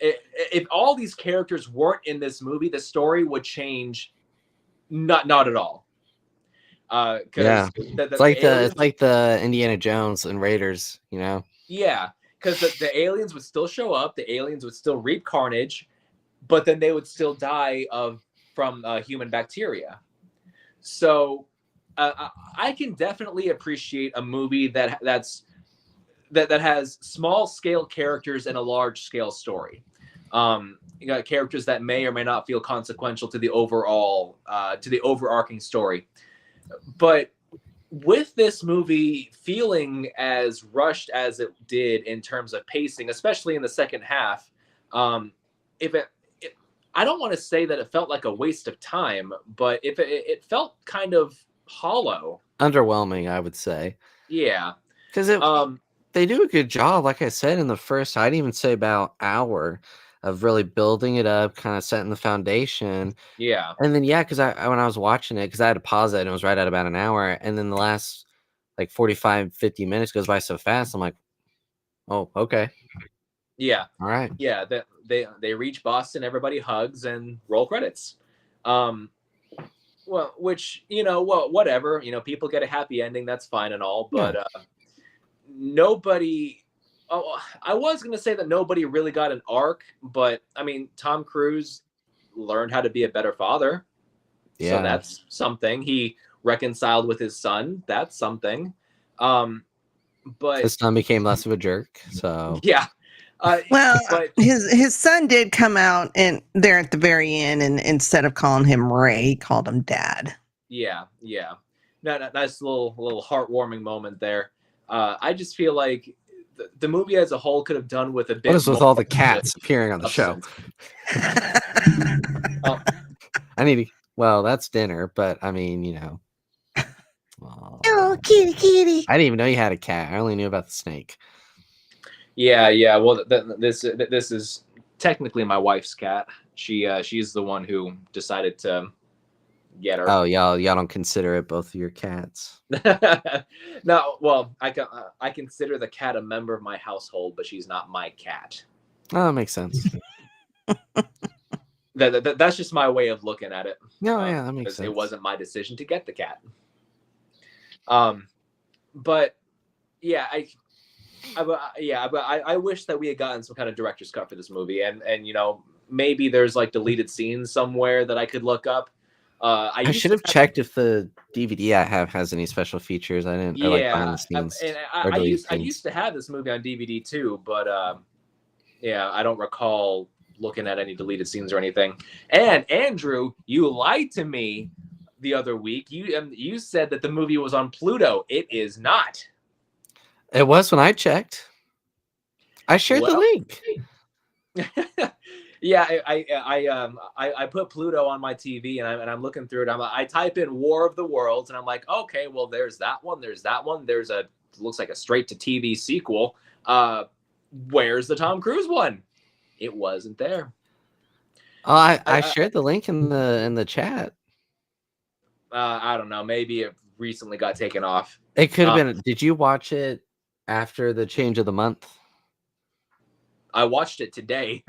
if all these characters weren't in this movie, the story would change not at all. Yeah, it's like the Indiana Jones and Raiders, Yeah, because the aliens would still show up, the aliens would still reap carnage, but then they would still die from human bacteria. So I can definitely appreciate a movie that has small scale characters and a large scale story. You got characters that may or may not feel consequential to the overarching story. But with this movie feeling as rushed as it did in terms of pacing, especially in the second half, I don't want to say that it felt like a waste of time, but if it felt kind of hollow, underwhelming, I would say. Yeah, because they do a good job. Like I said in the first, I'd even say about hour of really building it up, kind of setting the foundation. Yeah. And then, because when I was watching it, because I had to pause it and it was right at about an hour. And then the last like 45, 50 minutes goes by so fast. I'm like, oh, okay. Yeah. All right. Yeah. They reach Boston, everybody hugs and roll credits. Well, which, whatever, people get a happy ending. That's fine and all. But nobody... Oh, I was going to say that nobody really got an arc, but I mean, Tom Cruise learned how to be a better father. Yeah. So that's something. He reconciled with his son. That's something. But his son became less of a jerk. So yeah. His son did come out and there at the very end, and instead of calling him Ray, he called him Dad. Yeah. Nice little heartwarming moment there. I just feel like the movie as a whole could have done with a bit. What is with all the cats appearing on the show? That's dinner, but I mean, Oh, kitty. I didn't even know you had a cat. I only knew about the snake. Yeah. Well, this is technically my wife's cat. She's the one who decided to get her. Oh, y'all don't consider it both of your cats? No, well, I consider the cat a member of my household, but she's not my cat. Oh, that makes sense. That's just my way of looking at it. No, that makes sense. It wasn't my decision to get the cat. But yeah, I wish that we had gotten some kind of director's cut for this movie, and maybe there's like deleted scenes somewhere that I could look up. I should have checked if the DVD I have has any special features. I didn't. Yeah, I used to have this movie on DVD too, but I don't recall looking at any deleted scenes or anything. And Andrew, you lied to me the other week. You said that the movie was on Pluto. It is not. It was when I checked. I shared the link. Yeah, I put Pluto on my TV and I'm looking through it. I type in War of the Worlds and I'm like, okay, well, there's that one. There's looks like a straight to TV sequel. Where's the Tom Cruise one? It wasn't there. Oh, I shared the link in the chat. I don't know. Maybe it recently got taken off. It could have been. Did you watch it after the change of the month? I watched it today.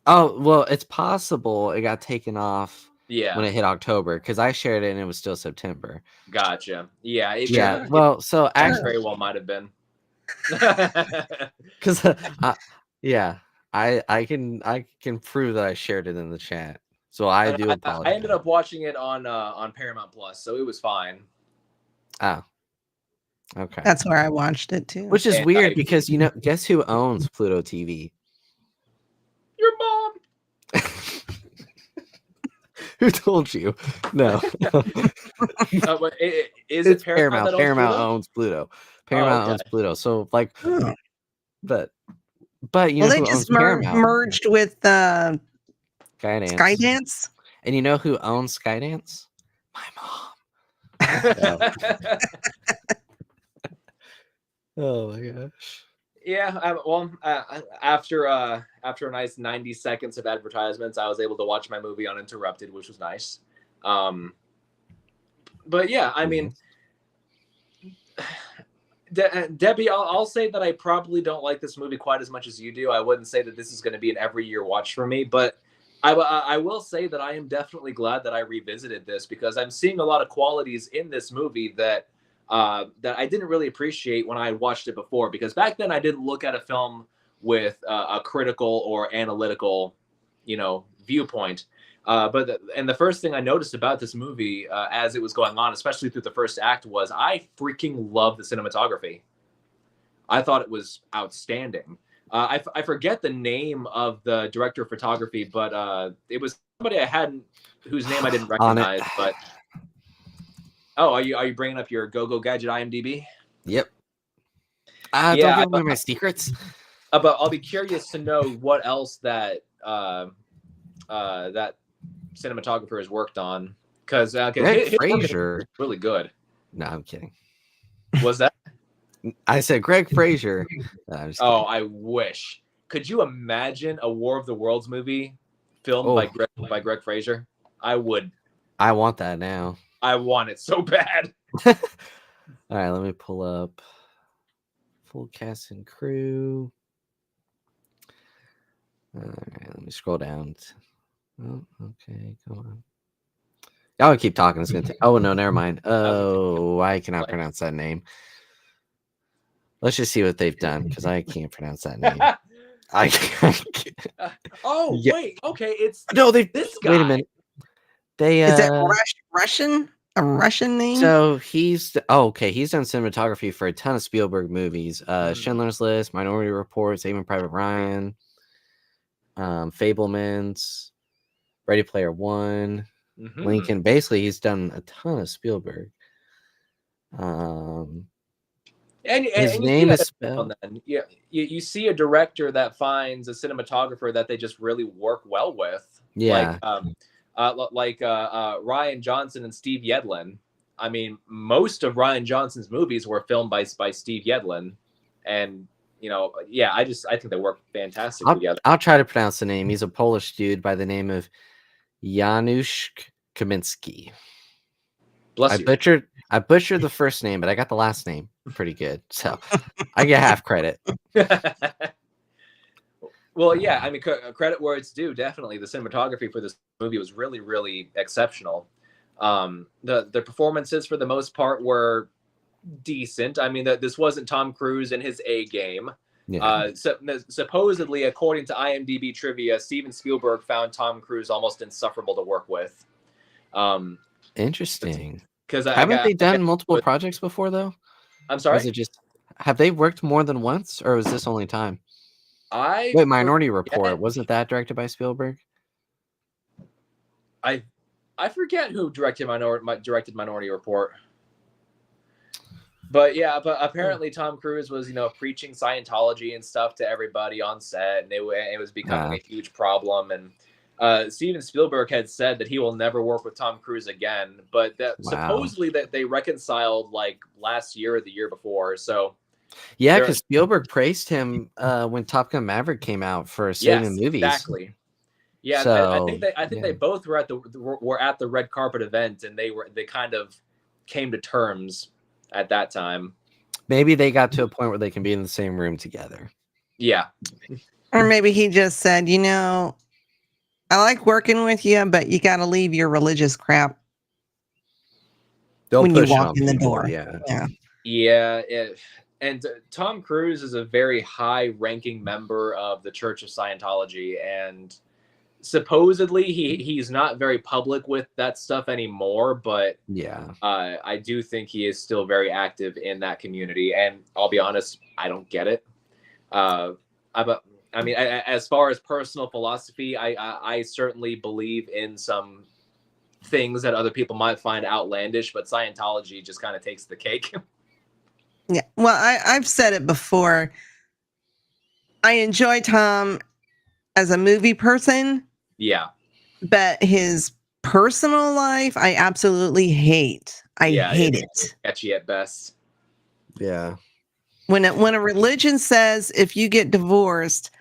Oh, well, it's possible it got taken off when it hit October, because I shared it and it was still September. Gotcha. Yeah. Well, so actually, very well might have been. Because I can prove that I shared it in the chat. So I do apologize. I ended up watching it on Paramount Plus, so it was fine. Oh. Okay. That's where I watched it too. Which is weird because guess who owns Pluto TV? Your mom. Who told you? No. It's Paramount. Paramount owns Pluto. Paramount owns Pluto. So but they just merged with Skydance. And you know who owns Skydance? My mom. Oh my gosh. Yeah, after a nice 90 seconds of advertisements, I was able to watch my movie uninterrupted, which was nice. But yeah, I mean, Debbie, I'll say that I probably don't like this movie quite as much as you do. I wouldn't say that this is going to be an every year watch for me, but I will say that I am definitely glad that I revisited this because I'm seeing a lot of qualities in this movie that I didn't really appreciate when I watched it before. Because back then I didn't look at a film with a critical or analytical, viewpoint. And the first thing I noticed about this movie as it was going on, especially through the first act, was I freaking love the cinematography. I thought it was outstanding. I forget the name of the director of photography, but it was somebody whose name I didn't recognize. But are you bringing up your Go Gadget IMDb? Yep. Don't give away my secrets. But I'll be curious to know what else that that cinematographer has worked on, because Greg Fraser really good. No, I'm kidding. Was that? I said Greg Fraser. No, I wish. Could you imagine a War of the Worlds movie filmed by Greg Fraser? I would. I want that now. I want it so bad. All right, let me pull up full cast and crew. All right, let me scroll down. Oh, okay, come on. Y'all keep talking. It's gonna take. Oh no, never mind. Oh, I cannot pronounce that name. Let's just see what they've done because I can't pronounce that name. I can't. Wait. Okay, it's this guy. Wait a minute. Is it Russian? A Russian name? So he's done cinematography for a ton of Spielberg movies. Schindler's List, Minority Report, Saving Private Ryan, Fabelmans, Ready Player One, Lincoln. Basically, he's done a ton of Spielberg. His name is spelled. Yeah, you see a director that finds a cinematographer that they just really work well with. Yeah. Like Rian Johnson and Steve Yedlin. I mean, most of Rian Johnson's movies were filmed by Steve Yedlin, and I think they work fantastic together. I'll try to pronounce the name. He's a Polish dude by the name of Janusz Kaminski. Bless you. I butchered the first name, but I got the last name pretty good, so I get half credit. Well, yeah, I mean, credit where it's due. Definitely, the cinematography for this movie was really, really exceptional. The performances, for the most part, were decent. I mean, this wasn't Tom Cruise in his A game. Yeah. Supposedly, according to IMDb trivia, Steven Spielberg found Tom Cruise almost insufferable to work with. Interesting. Because haven't they done multiple projects before, though? I'm sorry. Is it just have they worked more than once, or was this only time? Wait, Minority Report, wasn't that directed by Spielberg? I forget who directed Minority Report. But yeah, apparently Tom Cruise was, preaching Scientology and stuff to everybody on set, and it was becoming a huge problem. And Steven Spielberg had said that he will never work with Tom Cruise again, but supposedly that they reconciled like last year or the year before. So yeah, because Spielberg praised him when Top Gun Maverick came out for saving movies. Exactly. Yeah, so, I think they both were at the red carpet event, and they kind of came to terms at that time. Maybe they got to a point where they can be in the same room together. Yeah. Or maybe he just said, I like working with you, but you got to leave your religious crap when you walk in the door. Yeah. And Tom Cruise is a very high-ranking member of the Church of Scientology, and supposedly he's not very public with that stuff anymore. But I do think he is still very active in that community. And I'll be honest, I don't get it. I mean, as far as personal philosophy, I certainly believe in some things that other people might find outlandish, but Scientology just kind of takes the cake. Yeah, well, I've said it before. I enjoy Tom as a movie person. Yeah. But his personal life, I absolutely hate. I hate it. Sketchy at best. Yeah. When a religion says if you get divorced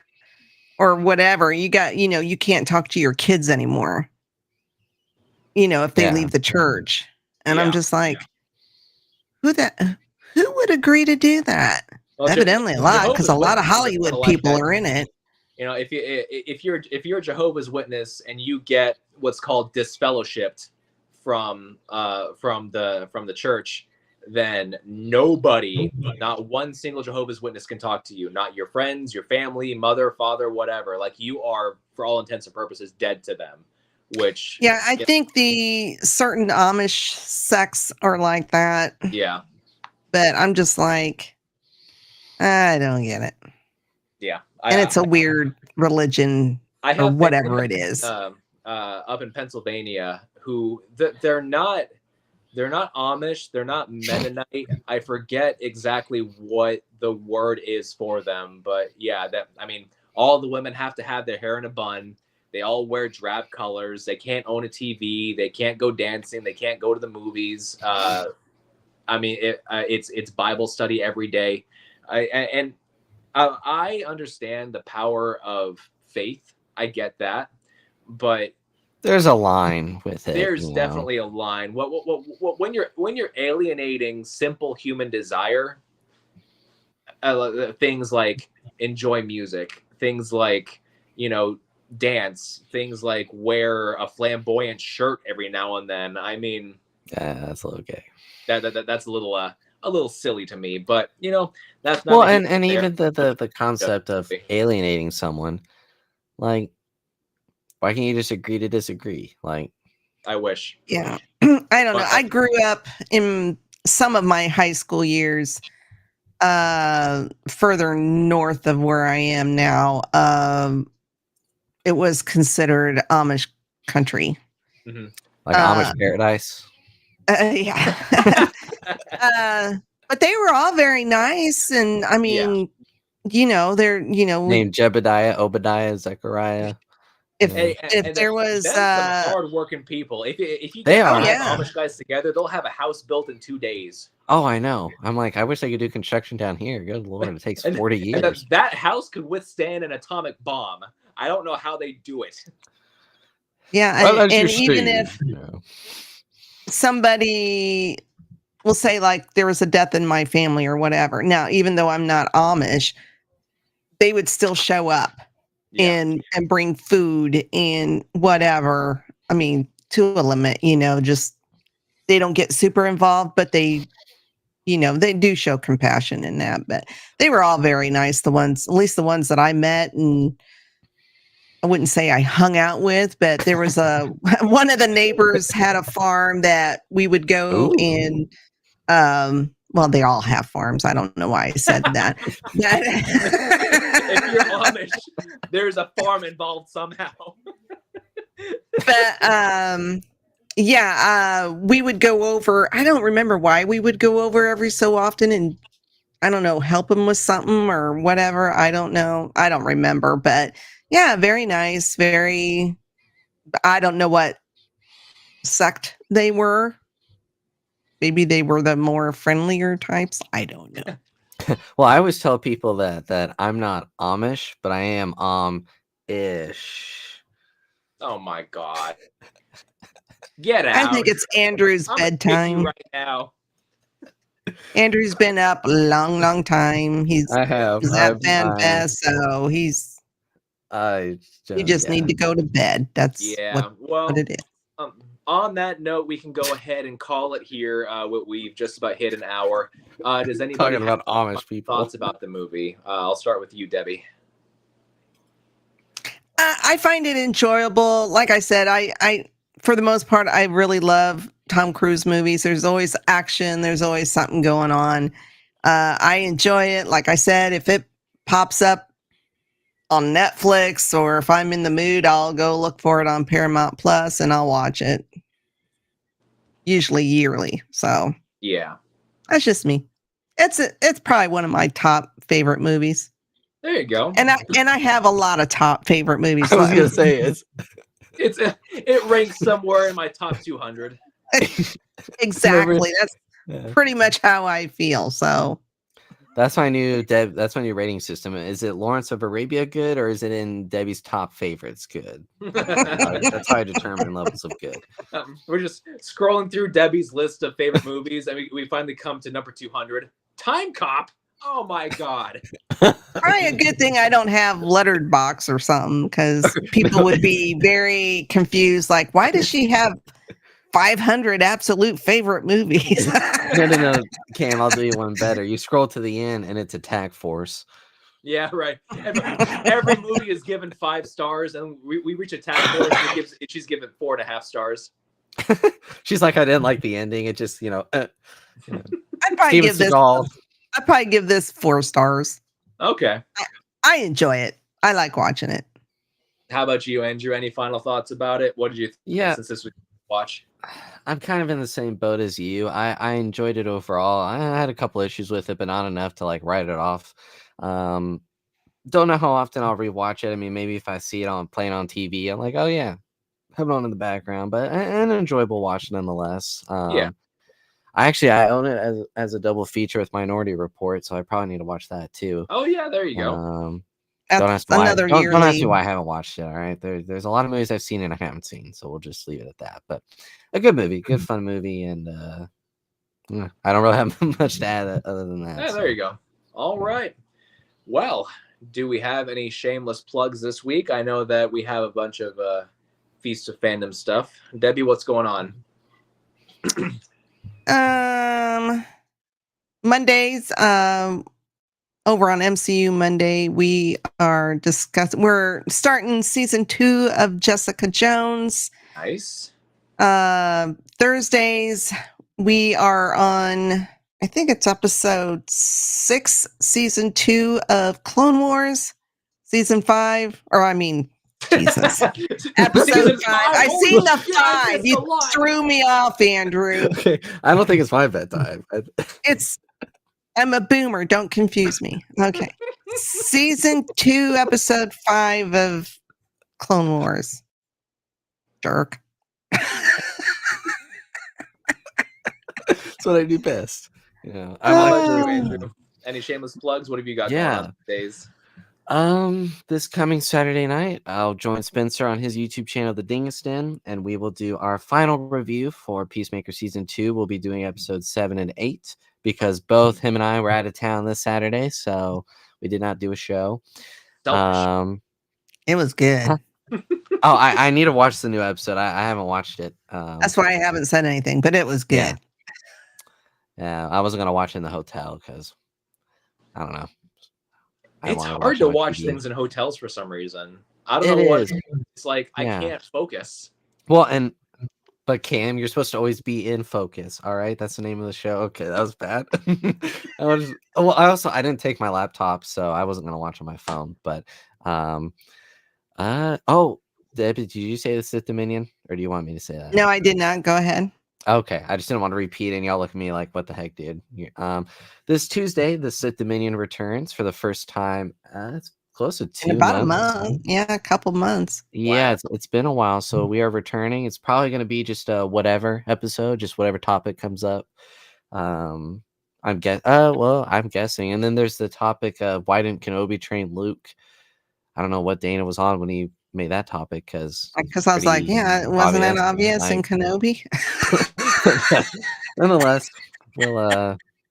or whatever, you can't talk to your kids anymore. If they leave the church. And I'm just like, who would agree to do that? Well, Evidently a lot, because a lot of Hollywood people are in it. If you're a Jehovah's Witness and you get what's called disfellowshipped from the church, then nobody, not one single Jehovah's Witness can talk to you. Not your friends, your family, mother, father, whatever. Like, you are, for all intents and purposes, dead to them. Which, I think the certain Amish sects are like that. Yeah. But I'm just like, I don't get it. Yeah. And it's a weird religion or whatever it is. Up in Pennsylvania, who they're not Amish, they're not Mennonite. I forget exactly what the word is for them, but yeah, all the women have to have their hair in a bun. They all wear drab colors. They can't own a TV. They can't go dancing. They can't go to the movies. It's Bible study every day. I understand the power of faith. I get that, but there's a line with it. There's definitely a line. When you're alienating simple human desire, things like enjoy music, things like dance, things like wear a flamboyant shirt every now and then. I mean, that's a little gay. That's a little silly to me, but that's not. Well, and even the concept of alienating someone, like, why can't you just agree to disagree? Like, I wish. Yeah, I don't know. I grew up in some of my high school years, further north of where I am now. It was considered Amish country. Mm-hmm. Like Amish paradise. Yeah. But they were all very nice. And I mean, they're, named Jebediah, Obadiah, Zechariah. If there was some hard-working people, if you they get are Amish guys together, they'll have a house built in 2 days. Oh, I know. I'm like, I wish I could do construction down here. Good Lord, it takes 40 years. And that house could withstand an atomic bomb. I don't know how they do it. Yeah, and even if somebody will say, like, there was a death in my family or whatever. Now, even though I'm not Amish, they would still show up and bring food and whatever. I mean, to a limit, just they don't get super involved, but they do show compassion in that. But they were all very nice. At least the ones that I met, and I wouldn't say I hung out with, but there was one of the neighbors had a farm that we would go and, well, they all have farms. I don't know why I said that. If you're Amish, there's a farm involved somehow. But, we would go over. I don't remember why we would go over every so often and, I don't know, help them with something or whatever. I don't know. I don't remember, but yeah, very nice. I don't know what sect they were. Maybe they were the more friendlier types. I don't know. Well, I always tell people that I'm not Amish, but I am ish. Oh my God. Get out. I think it's Andrew's bedtime right now. Andrew's been up a long time. He's at FanFest, so you just need to go to bed. That's what it is. On that note, we can go ahead and call it here. We've just about hit an hour. Does anybody talking about Amish people thoughts about the movie? I'll start with you, Debbie. I find it enjoyable. Like I said, I for the most part, I really love Tom Cruise movies. There's always action. There's always something going on. I enjoy it. Like I said, if it pops up on Netflix or if I'm in the mood, I'll go look for it on Paramount Plus and I'll watch it. Usually yearly. So yeah, that's just me. It's probably one of my top favorite movies. There you go. And I have a lot of top favorite movies. I was gonna say it ranks somewhere in my top 200. Exactly. That's pretty much how I feel. So That's my new That's my new rating system. Is it Lawrence of Arabia good, or is it in Debbie's top favorites good? That's how I determine levels of good. We're just scrolling through Debbie's list of favorite movies, and we finally come to number 200. Time Cop. Oh my god. Probably a good thing I don't have lettered box or something, because people would be very confused. Like, why does she have 500 absolute favorite movies? No, Cam, I'll do you one better. You scroll to the end, and it's Attack Force. Yeah, right. Every movie is given 5 stars, and we reach Attack Force, and she's given 4.5 stars. She's like, I didn't like the ending. It just, I'd probably give this. I'd probably give this 4 stars. Okay. I enjoy it. I like watching it. How about you, Andrew? Any final thoughts about it? What did you think since this week watch? I'm kind of in the same boat as you. I enjoyed it overall. I had a couple issues with it, but not enough to like write it off. Don't know how often I'll rewatch it. I mean, maybe if I see it playing on TV, I'm like, oh yeah, have it on in the background. But an enjoyable watch nonetheless. Yeah. I own it as a double feature with Minority Report, so I probably need to watch that too. Oh yeah, there you go. Don't ask me why I haven't watched it. All right, there's a lot of movies I've seen and I haven't seen, so we'll just leave it at that. But a good movie, good fun movie, and I don't really have much to add other than that. Yeah, there you go. All right. Well, do we have any shameless plugs this week? I know that we have a bunch of Feast of Fandom stuff. Debbie, what's going on? Mondays, over on MCU Monday, we're starting season 2 of Jessica Jones. Nice. Thursdays, we are on, I think it's episode 6, season 2 of Clone Wars, season 5, or I mean, Jesus. Episode 5. I seen the 5. You threw me off, Andrew. Okay. I don't think it's my bedtime. I'm a boomer. Don't confuse me. Okay. Season 2, episode 5 of Clone Wars. Jerk. That's what I do best. Yeah. Any shameless plugs? What have you got going on days? This coming Saturday night, I'll join Spencer on his YouTube channel, The Dingus Den, and we will do our final review for Peacemaker Season 2. We'll be doing episodes 7 and 8 because both him and I were out of town this Saturday, so we did not do a show. It was good. I need to watch the new episode. I haven't watched it. That's why I haven't said anything, but it was good. Yeah, I wasn't going to watch it in the hotel because, I don't know. It's hard to watch things in hotels for some reason. I don't know what it's like. I can't focus. Well, but Cam, you're supposed to always be in focus. All right, that's the name of the show. Okay, that was bad. I didn't take my laptop, so I wasn't gonna watch on my phone. But Debbie, did you say the Sith Dominion, or do you want me to say that? No, I did not. Go ahead. Okay, I just didn't want to repeat it, and y'all look at me like, what the heck, dude? This Tuesday, the Sith Dominion returns for the first time. It's close to 2 months. About a month. Yeah, a couple months. Yeah, it's been a while, so we are returning. It's probably going to be just a whatever episode, just whatever topic comes up. I'm guessing. And then there's the topic of why didn't Kenobi train Luke? I don't know what Dana was on when he made that topic because I was like, yeah, wasn't that obvious in Kenobi? Nonetheless,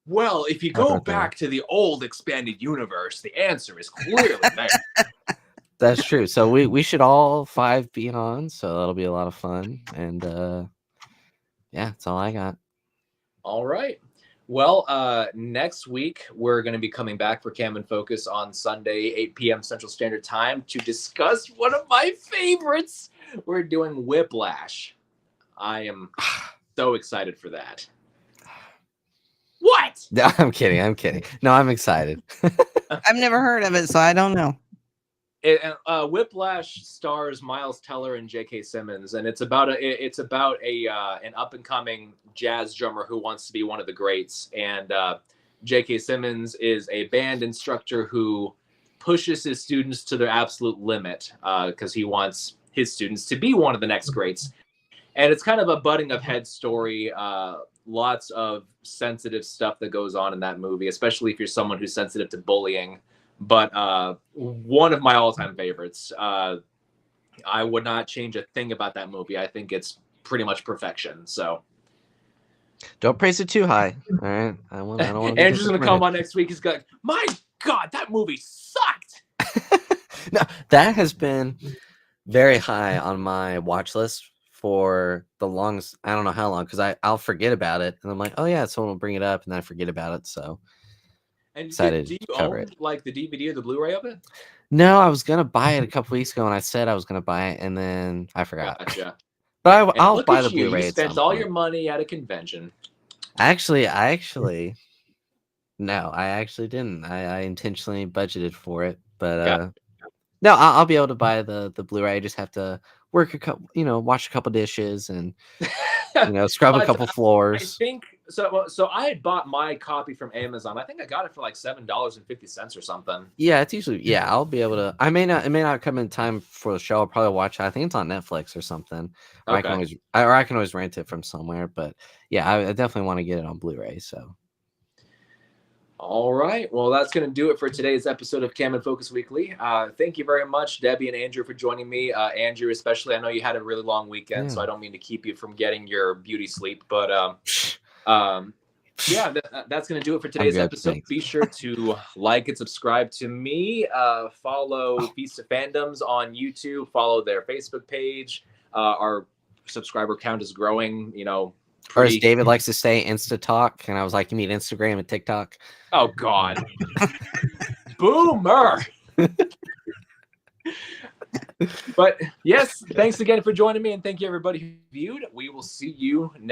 well, if you go back to the old expanded universe, the answer is clearly there. That's true. So we should all 5 be on, so that'll be a lot of fun. And that's all I got. All right. Well, next week we're going to be coming back for Cam and Focus on Sunday, 8 p.m. Central Standard Time to discuss one of my favorites. We're doing Whiplash. I am so excited for that. What? No, I'm kidding. No, I'm excited. I've never heard of it, so I don't know. Whiplash stars Miles Teller and J.K. Simmons, and it's about an up and coming jazz drummer who wants to be one of the greats. And J.K. Simmons is a band instructor who pushes his students to their absolute limit because he wants his students to be one of the next greats. And it's kind of a butting of head story lots of sensitive stuff that goes on in that movie, especially if you're someone who's sensitive to bullying. But one of my all-time favorites. I would not change a thing about that movie. I think it's pretty much perfection. So Don't praise it too high. All right. I don't want to. Andrew's gonna come on next week. He's like, my God, that movie sucked. No, that has been very high on my watch list for the longest. I don't know how long, because I'll forget about it, and I'm like, oh yeah, someone will bring it up, and then I forget about it. So And excited do you to cover own it. like the DVD or the Blu-ray of it? No, I was gonna buy it a couple weeks ago, and I said I was gonna buy it, and then I forgot. Gotcha. But And I'll look buy at the you. Blu-ray. You at spent some all point. your money at a convention. Actually, no, I actually didn't. I intentionally budgeted for it, but no, I'll be able to buy the Blu-ray. I just have to work a couple, wash a couple dishes and scrub a couple I floors. think so. So I had bought my copy from Amazon. I think I got it for like $7.50 or something. Yeah, it's usually I'll be able to. It may not come in time for the show. I'll probably watch it. I think it's on Netflix or something. Or I can always rent it from somewhere. But yeah, I definitely want to get it on Blu-ray. So. All right. Well, that's going to do it for today's episode of Cam and Focus Weekly. Thank you very much, Debbie and Andrew, for joining me. Andrew, especially, I know you had a really long weekend, so I don't mean to keep you from getting your beauty sleep. But yeah, that's going to do it for today's episode. Thanks. Be sure to like and subscribe to me. Follow Feast of Fandoms on YouTube. Follow their Facebook page. Our subscriber count is growing, Or as David likes to say, Insta Talk. And I was like, you mean Instagram and TikTok? Oh, God. Boomer. But yes, thanks again for joining me. And thank you, everybody who viewed. We will see you next